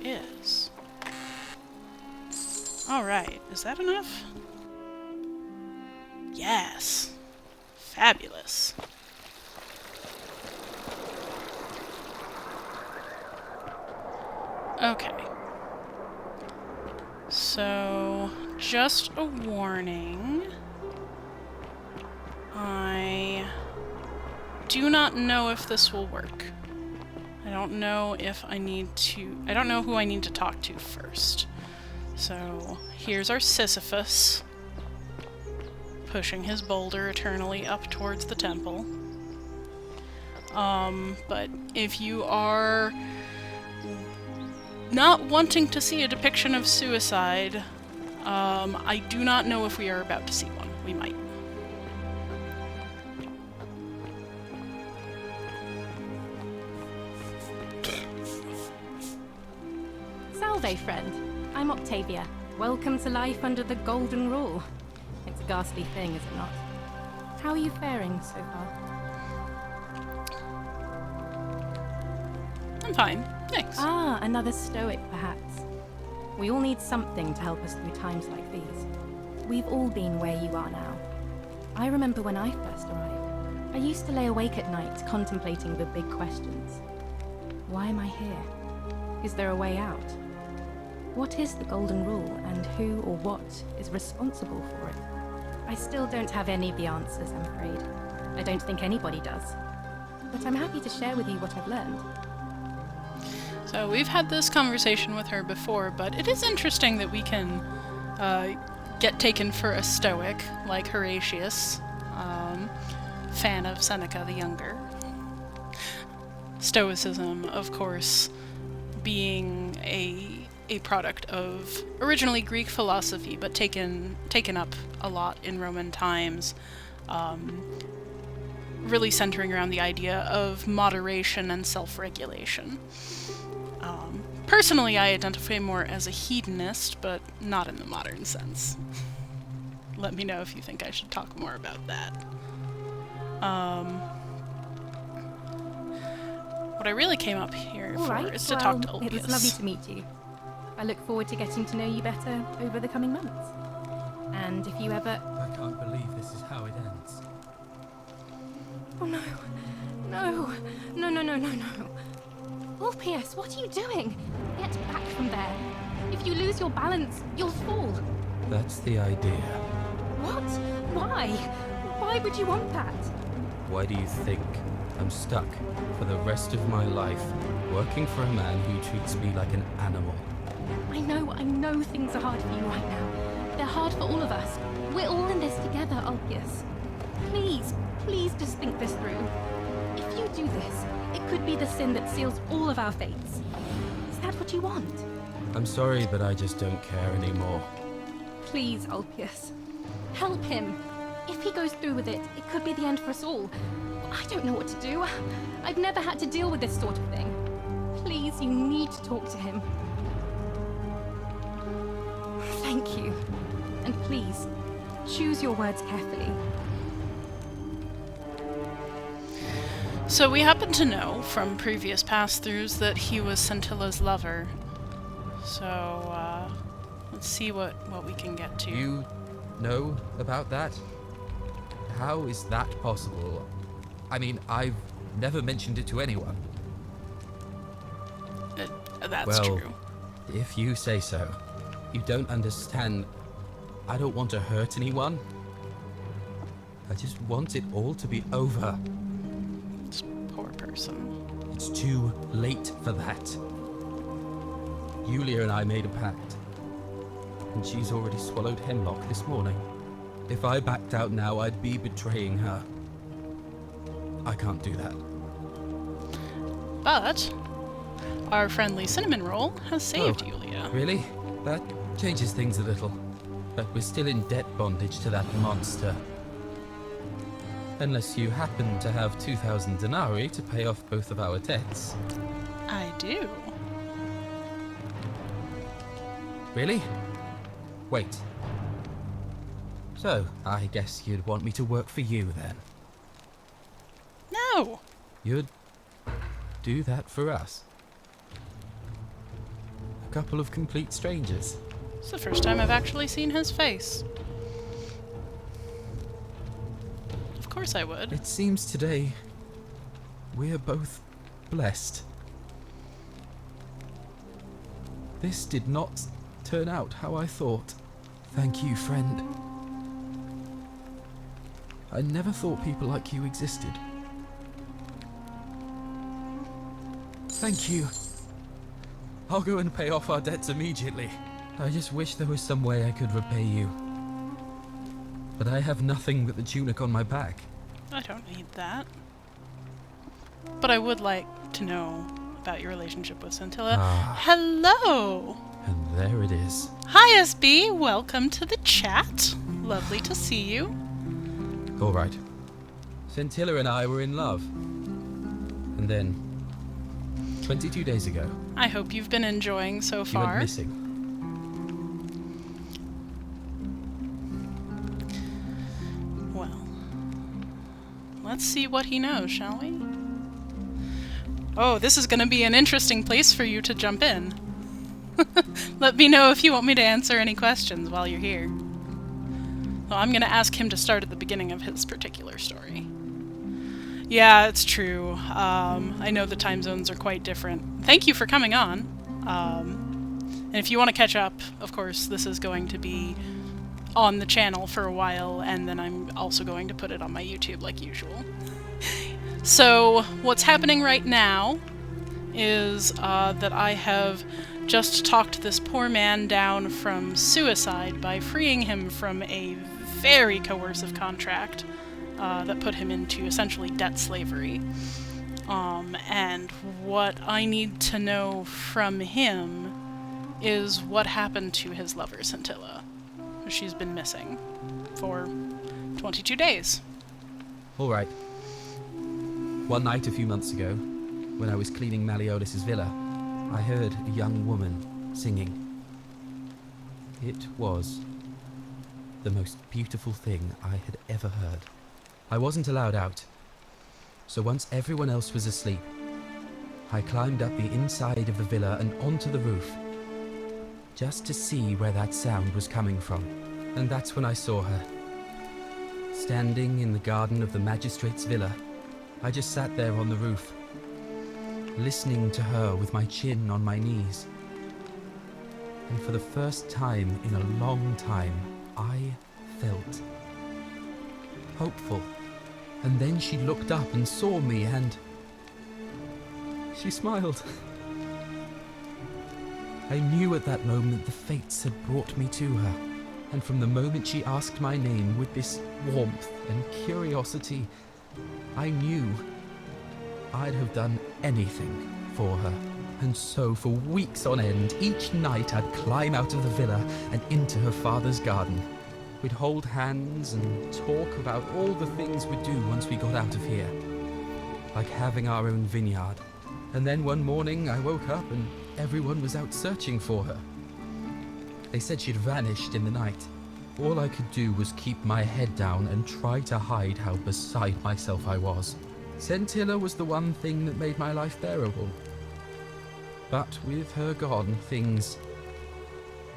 Speaker 1: Is. Alright, is that enough? Yes! Fabulous. Okay. So, just a warning. I do not know if this will work. I don't know if I need to... I don't know who I need to talk to first. So, here's our Sisyphus, pushing his boulder eternally up towards the temple. But if you are not wanting to see a depiction of suicide, I do not know if we are about to see one. We might.
Speaker 10: Salve, friend. I'm Octavia. Welcome to life under the Golden Rule. It's a ghastly thing, is it not? How are you faring so far?
Speaker 1: I'm fine, thanks.
Speaker 10: Ah, another stoic, perhaps. We all need something to help us through times like these. We've all been where you are now. I remember when I first arrived. I used to lay awake at night contemplating the big questions. Why am I here? Is there a way out? What is the golden rule, and who or what is responsible for it? I still don't have any of the answers, I'm afraid. I don't think anybody does. But I'm happy to share with you what I've learned.
Speaker 1: So we've had this conversation with her before, but it is interesting that we can get taken for a stoic, like Horatius, fan of Seneca the Younger. Stoicism, of course, being a product of originally Greek philosophy, but taken up a lot in Roman times, really centering around the idea of moderation and self-regulation. Personally, I identify more as a hedonist, but not in the modern sense. Let me know if you think I should talk more about that. What I really came up here for is to talk to Ulpius.
Speaker 10: It was lovely to meet you. I look forward to getting to know you better over the coming months. And if you ever...
Speaker 11: I can't believe this is how it ends.
Speaker 10: Oh no. No. No, no, no, no, no. Ulpius, what are you doing? Get back from there. If you lose your balance, you'll fall.
Speaker 11: That's the idea.
Speaker 10: What? Why? Why would you want that?
Speaker 11: Why do you think I'm stuck for the rest of my life working for a man who treats me like an animal?
Speaker 10: I know things are hard for you right now. They're hard for all of us. We're all in this together, Ulpius. Please just think this through. If you do this, it could be the sin that seals all of our fates. Is that what you want?
Speaker 11: I'm sorry, but I just don't care anymore.
Speaker 10: Please, Ulpius. Help him. If he goes through with it, it could be the end for us all. I don't know what to do. I've never had to deal with this sort of thing. Please, you need to talk to him. Thank you. And please, choose your words carefully.
Speaker 1: So we happen to know from previous pass-throughs that he was Scintilla's lover. So, let's see what we can get to.
Speaker 11: You know about that? How is that possible? I mean, I've never mentioned it to anyone.
Speaker 1: That's true.
Speaker 11: If you say so. You don't understand. I don't want to hurt anyone. I just want it all to be over.
Speaker 1: This poor person.
Speaker 11: It's too late for that. Yulia and I made a pact. And she's already swallowed hemlock this morning. If I backed out now, I'd be betraying her. I can't do that.
Speaker 1: But our friendly cinnamon roll has saved Yulia.
Speaker 11: Really? That changes things a little. But we're still in debt bondage to that monster. Unless you happen to have 2,000 denarii to pay off both of our debts.
Speaker 1: I do.
Speaker 11: Really? Wait. So, I guess you'd want me to work for you then?
Speaker 1: No!
Speaker 11: You'd do that for us? A couple of complete strangers?
Speaker 1: It's the first time I've actually seen his face. Of course I would.
Speaker 11: It seems today we're both blessed. This did not turn out how I thought. Thank you, friend. I never thought people like you existed. Thank you. I'll go and pay off our debts immediately. I just wish there was some way I could repay you. But I have nothing but the tunic on my back.
Speaker 1: I don't need that. But I would like to know about your relationship with Scintilla. Hello!
Speaker 11: And there it is.
Speaker 1: Hi, SB! Welcome to the chat. Lovely to see you.
Speaker 11: All right. Scintilla and I were in love. And then, 22 days ago...
Speaker 1: I hope you've been enjoying so far.
Speaker 11: You went missing.
Speaker 1: Well, let's see what he knows, shall we? Oh, this is going to be an interesting place for you to jump in. Let me know if you want me to answer any questions while you're here. Well, I'm going to ask him to start at the beginning of his particular story. Yeah, it's true. I know the time zones are quite different. Thank you for coming on. And if you want to catch up, of course, this is going to be on the channel for a while, and then I'm also going to put it on my YouTube like usual. So, what's happening right now is that I have just talked this poor man down from suicide by freeing him from a very coercive contract that put him into essentially debt slavery. And what I need to know from him is what happened to his lover, Scintilla. She's been missing for 22 days.
Speaker 11: All right. One night a few months ago, when I was cleaning Malleolus's villa, I heard a young woman singing. It was the most beautiful thing I had ever heard. I wasn't allowed out, so once everyone else was asleep, I climbed up the inside of the villa and onto the roof, just to see where that sound was coming from. And that's when I saw her. Standing in the garden of the magistrate's villa, I just sat there on the roof, listening to her with my chin on my knees. And for the first time in a long time, I felt hopeful. And then she looked up and saw me, and she smiled. I knew at that moment the fates had brought me to her, and from the moment she asked my name with this warmth and curiosity, I knew I'd have done anything for her. And so for weeks on end, each night I'd climb out of the villa and into her father's garden. We'd hold hands and talk about all the things we'd do once we got out of here, like having our own vineyard. And then one morning I woke up and everyone was out searching for her. They said she'd vanished in the night. All I could do was keep my head down and try to hide how beside myself I was. Scintilla was the one thing that made my life bearable. But with her gone, things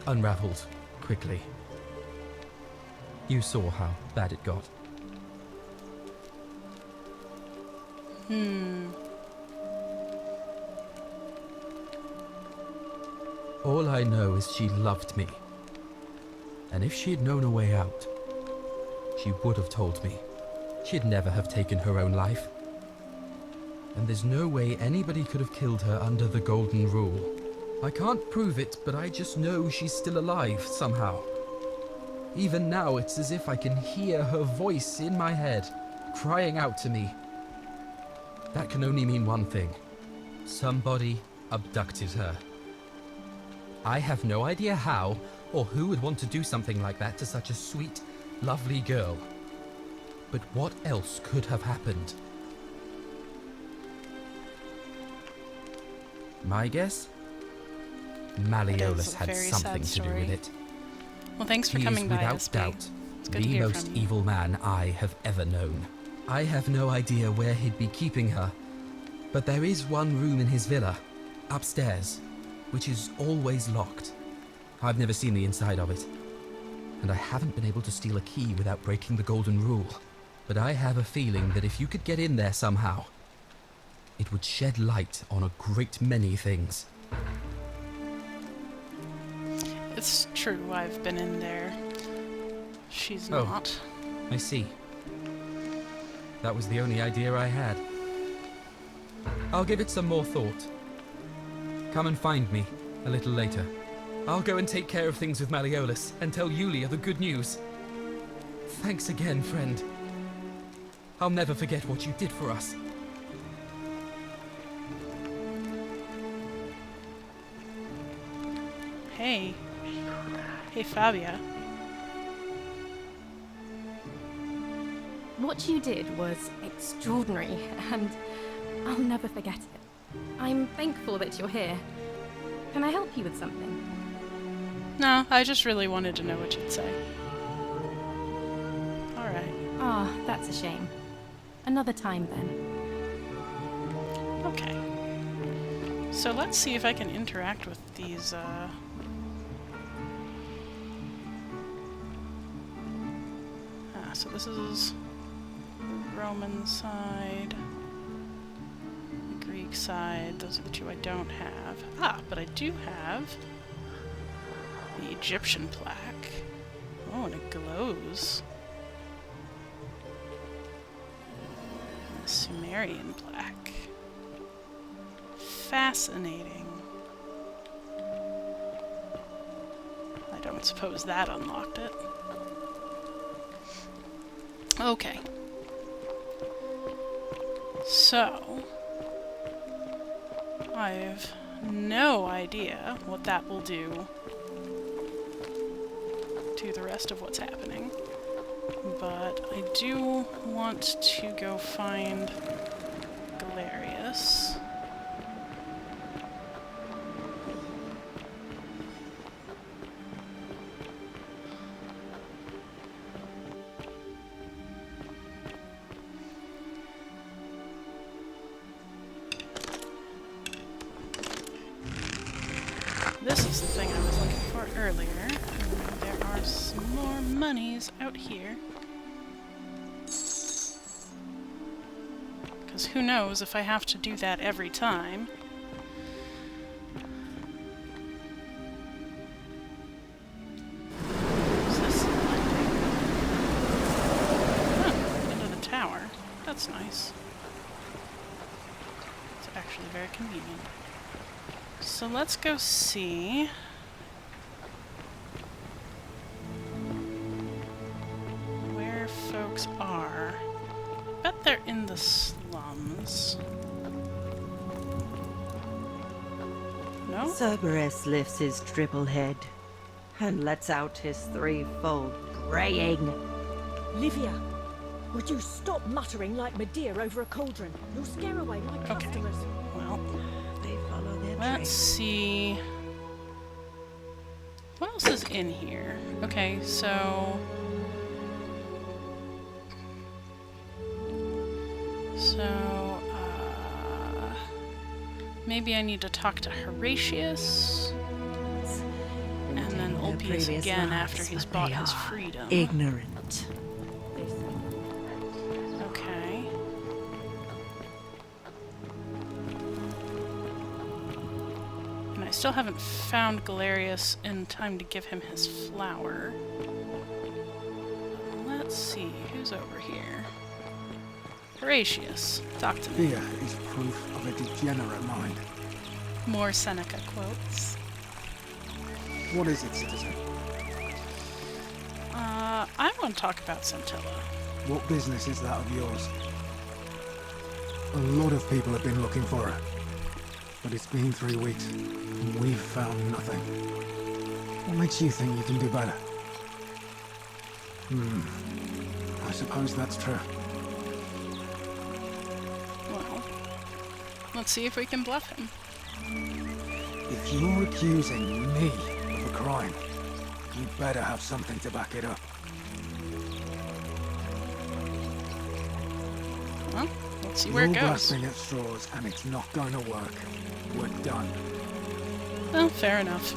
Speaker 11: unraveled quickly. You saw how bad it got. All I know is she loved me. And if she'd known a way out, she would have told me. She'd never have taken her own life. And there's no way anybody could have killed her under the Golden Rule. I can't prove it, but I just know she's still alive somehow. Even now, it's as if I can hear her voice in my head, crying out to me. That can only mean one thing. Somebody abducted her. I have no idea how, or who would want to do something like that to such a sweet, lovely girl. But what else could have happened? My guess? Malleolus had something to do with it.
Speaker 1: Well, thanks for coming by,
Speaker 11: without
Speaker 1: SB.
Speaker 11: doubt,
Speaker 1: It's good to
Speaker 11: the
Speaker 1: hear
Speaker 11: most
Speaker 1: from you.
Speaker 11: evil man I have ever known. I have no idea where he'd be keeping her, but there is one room in his villa, upstairs, which is always locked. I've never seen the inside of it, and I haven't been able to steal a key without breaking the Golden Rule. But I have a feeling that if you could get in there somehow, it would shed light on a great many things.
Speaker 1: It's true, I've been in there. She's not.
Speaker 11: I see. That was the only idea I had. I'll give it some more thought. Come and find me a little later. I'll go and take care of things with Malleolus and tell Yulia the good news. Thanks again, friend. I'll never forget what you did for us.
Speaker 1: Hey. Hey, Fabia.
Speaker 10: What you did was extraordinary, and I'll never forget it. I'm thankful that you're here. Can I help you with something?
Speaker 1: No, I just really wanted to know what you'd say. Alright.
Speaker 10: Ah, that's a shame. Another time, then.
Speaker 1: Okay. So let's see if I can interact with these, so this is the Roman side, the Greek side. Those are the two I don't have. But I do have the Egyptian plaque. Oh, and it glows. And the Sumerian plaque. Fascinating. I don't suppose that unlocked it. Okay. So, I have no idea what that will do to the rest of what's happening, but I do want to go find Galerius. This is the thing I was looking for earlier. There are some more monies out here. Because who knows if I have to do that every time. What's this? Into the tower. That's nice. It's actually very convenient. So let's go see where folks are. I bet they're in the slums. No?
Speaker 12: Cerberus lifts his triple head and lets out his threefold braying.
Speaker 13: Livia, would you stop muttering like Medea over a cauldron? You'll scare away my customers.
Speaker 1: Well,
Speaker 12: they follow their
Speaker 1: let's see. What else is in here? Okay, so... maybe I need to talk to Horatius. And then Ulpius again after he's bought his freedom.
Speaker 12: Ignorant.
Speaker 1: Okay. And I still haven't found Galerius in time to give him his flower. Let's see, who's over here? Horatius, talk to me.
Speaker 2: Fear is proof of a degenerate mind.
Speaker 1: More Seneca quotes.
Speaker 2: What is it, citizen?
Speaker 1: I want to talk about Scintilla.
Speaker 2: What business is that of yours? A lot of people have been looking for her. But it's been 3 weeks, and we've found nothing. What makes you think you can do better? I suppose that's true.
Speaker 1: Well, let's see if we can bluff him.
Speaker 2: If you're accusing me of a crime, you better have something to back it up.
Speaker 1: Well, let's see where it
Speaker 2: You're
Speaker 1: goes.
Speaker 2: grasping at straws, and it's not going to work. We're done.
Speaker 1: Well, fair enough.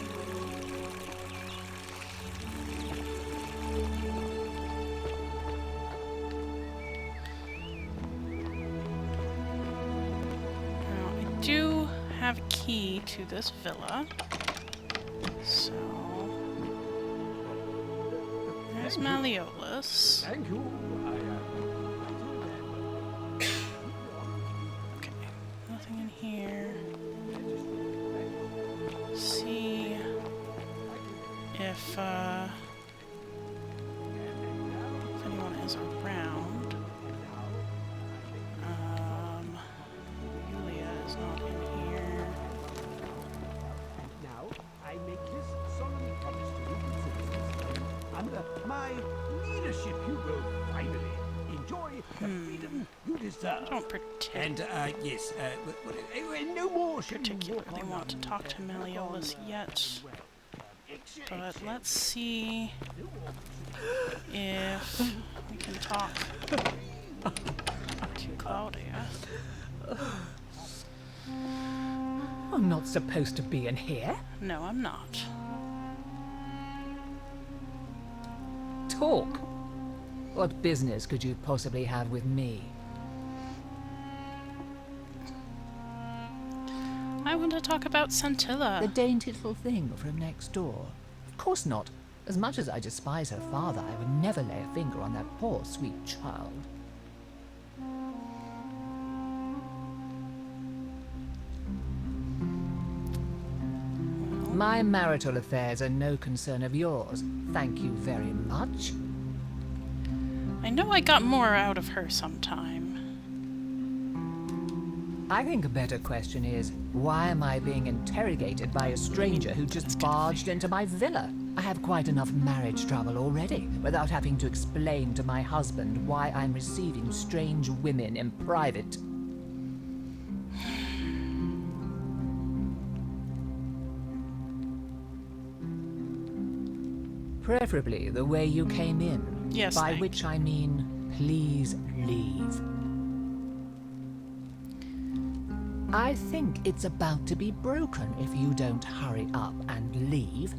Speaker 1: Now, I do have a key to this villa. So... there's Malleolus.
Speaker 7: Thank you.
Speaker 1: Okay, nothing in here. See if anyone is around. Julia is not in here.
Speaker 7: Now, I make this solemn promise to you, citizens. Under my leadership, you will finally enjoy the freedom you deserve.
Speaker 1: I don't
Speaker 7: Yes, no more
Speaker 1: particularly want to talk to Malleolus yet, but let's see if we can talk
Speaker 14: not supposed to be in here.
Speaker 1: No, I'm not.
Speaker 14: Talk. What business could you possibly have with me?
Speaker 1: I want to talk about Scintilla.
Speaker 14: The dainty little thing from next door. Of course not. As much as I despise her father, I would never lay a finger on that poor, sweet child. My marital affairs are no concern of yours. Thank you very much.
Speaker 1: I know I got more out of her sometime.
Speaker 14: I think a better question is, why am I being interrogated by a stranger who just barged into my villa? I have quite enough marriage trouble already, without having to explain to my husband why I'm receiving strange women in private. Preferably the way you came in.
Speaker 1: Yes,
Speaker 14: by which I mean, please leave. I think it's about to be broken if you don't hurry up and leave.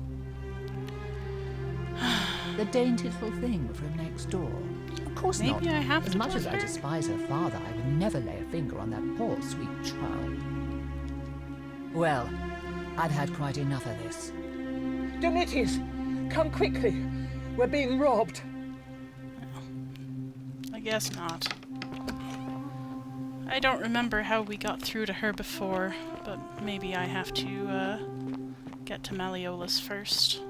Speaker 14: The dainty little thing from next door. Of course not.
Speaker 1: Maybe I have
Speaker 14: as
Speaker 1: to
Speaker 14: much as I
Speaker 1: her?
Speaker 14: despise her father, I would never lay a finger on that poor, sweet child. Well, I've had quite enough of this.
Speaker 15: Demeter, come quickly. We're being robbed.
Speaker 1: I guess not. I don't remember how we got through to her before, but maybe I have to get to Malleolus first.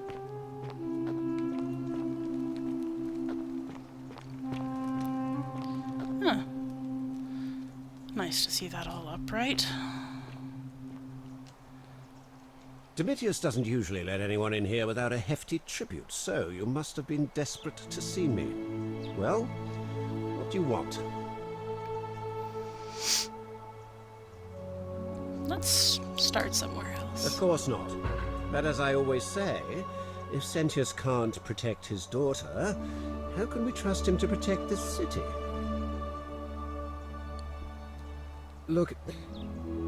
Speaker 1: Huh. Nice to see that all upright.
Speaker 7: Demetrius doesn't usually let anyone in here without a hefty tribute, so you must have been desperate to see me. Well, what do you want?
Speaker 1: Let's start somewhere else.
Speaker 7: Of course not. But as I always say, if Sentius can't protect his daughter, how can we trust him to protect this city? Look,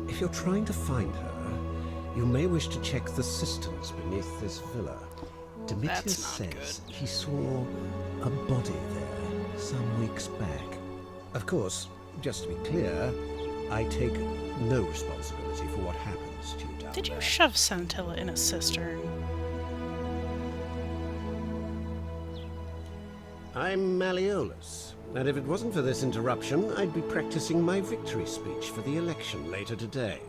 Speaker 7: if you're trying to find her, you may wish to check the cisterns beneath this villa. Demetrius says he saw a body there some weeks back. Of course, just to be clear, I take no responsibility for what happens to you down there.
Speaker 1: Did you shove Scintilla in a cistern?
Speaker 7: I'm Malleolus, and if it wasn't for this interruption, I'd be practicing my victory speech for the election later today.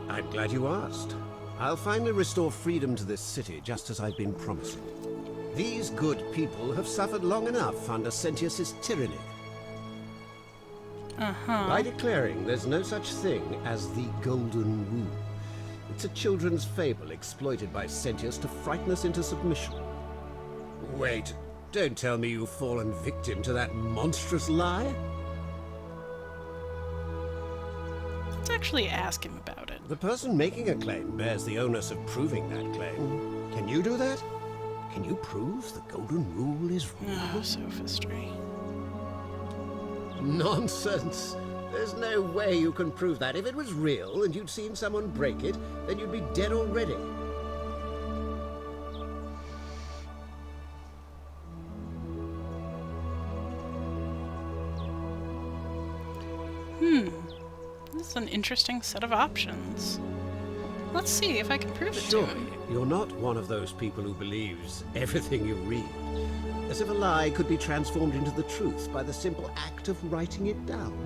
Speaker 7: I'm glad you asked. I'll finally restore freedom to this city, just as I've been promising. These good people have suffered long enough under Sentius's tyranny. By declaring there's no such thing as the Golden Rule. It's a children's fable exploited by Sentius to frighten us into submission. Wait, don't tell me you've fallen victim to that monstrous lie?
Speaker 1: Let's actually ask him about it.
Speaker 7: The person making a claim bears the onus of proving that claim. Can you do that? Can you prove the Golden Rule is wrong?
Speaker 1: Oh, sophistry.
Speaker 7: Nonsense! There's no way you can prove that. If it was real and you'd seen someone break it, then you'd be dead already.
Speaker 1: This is an interesting set of options. Let's see if I can prove it to him.
Speaker 7: You're not one of those people who believes everything you read. As if a lie could be transformed into the truth by the simple act of writing it down.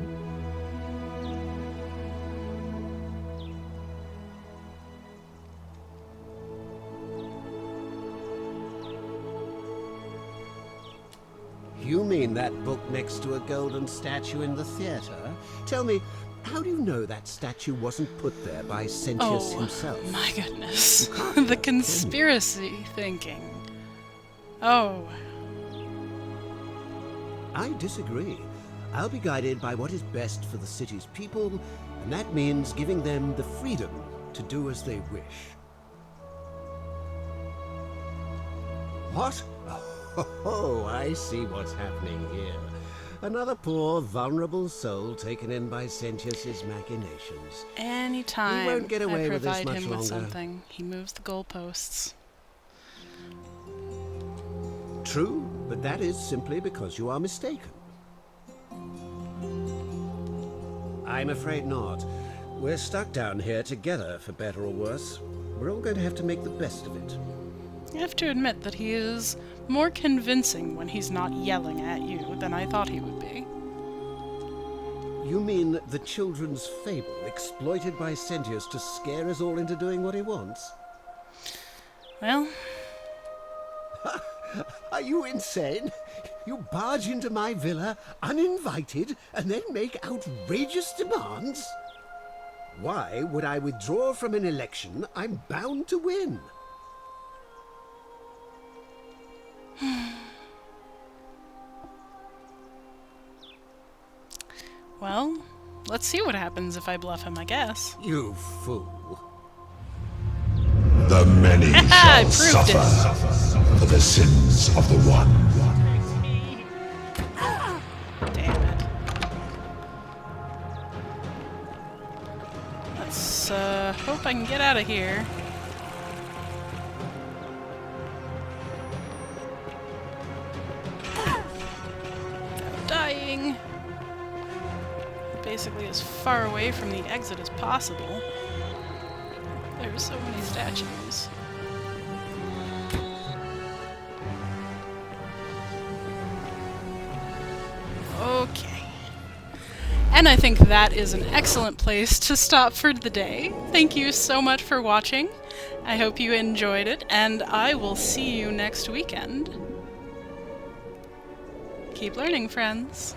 Speaker 7: You mean that book next to a golden statue in the theatre? Tell me, how do you know that statue wasn't put there by Sentius himself?
Speaker 1: My goodness. The conspiracy thinking. Oh.
Speaker 7: I disagree. I'll be guided by what is best for the city's people, and that means giving them the freedom to do as they wish. What? Oh, I see what's happening here. Another poor, vulnerable soul taken in by Sentius's machinations.
Speaker 1: Anytime
Speaker 7: He won't get away
Speaker 1: I
Speaker 7: with this
Speaker 1: provide
Speaker 7: much
Speaker 1: him with
Speaker 7: longer.
Speaker 1: something, he moves the goalposts.
Speaker 7: True, but that is simply because you are mistaken. I'm afraid not. We're stuck down here together, for better or worse. We're all going to have to make the best of it.
Speaker 1: I have to admit that he is more convincing when he's not yelling at you than I thought he would be.
Speaker 7: You mean the children's fable exploited by Sentius to scare us all into doing what he wants?
Speaker 1: Well...
Speaker 7: Are you insane? You barge into my villa uninvited and then make outrageous demands? Why would I withdraw from an election I'm bound to win?
Speaker 1: Well, let's see what happens if I bluff him, I guess.
Speaker 7: You fool.
Speaker 8: The many
Speaker 1: I
Speaker 8: shall
Speaker 1: proved
Speaker 8: suffer for the sins of the one.
Speaker 1: Damn it. Let's hope I can get out of here. Without dying. Basically as far away from the exit as possible. There's so many statues. Okay. And I think that is an excellent place to stop for the day. Thank you so much for watching. I hope you enjoyed it, and I will see you next weekend. Keep learning, friends.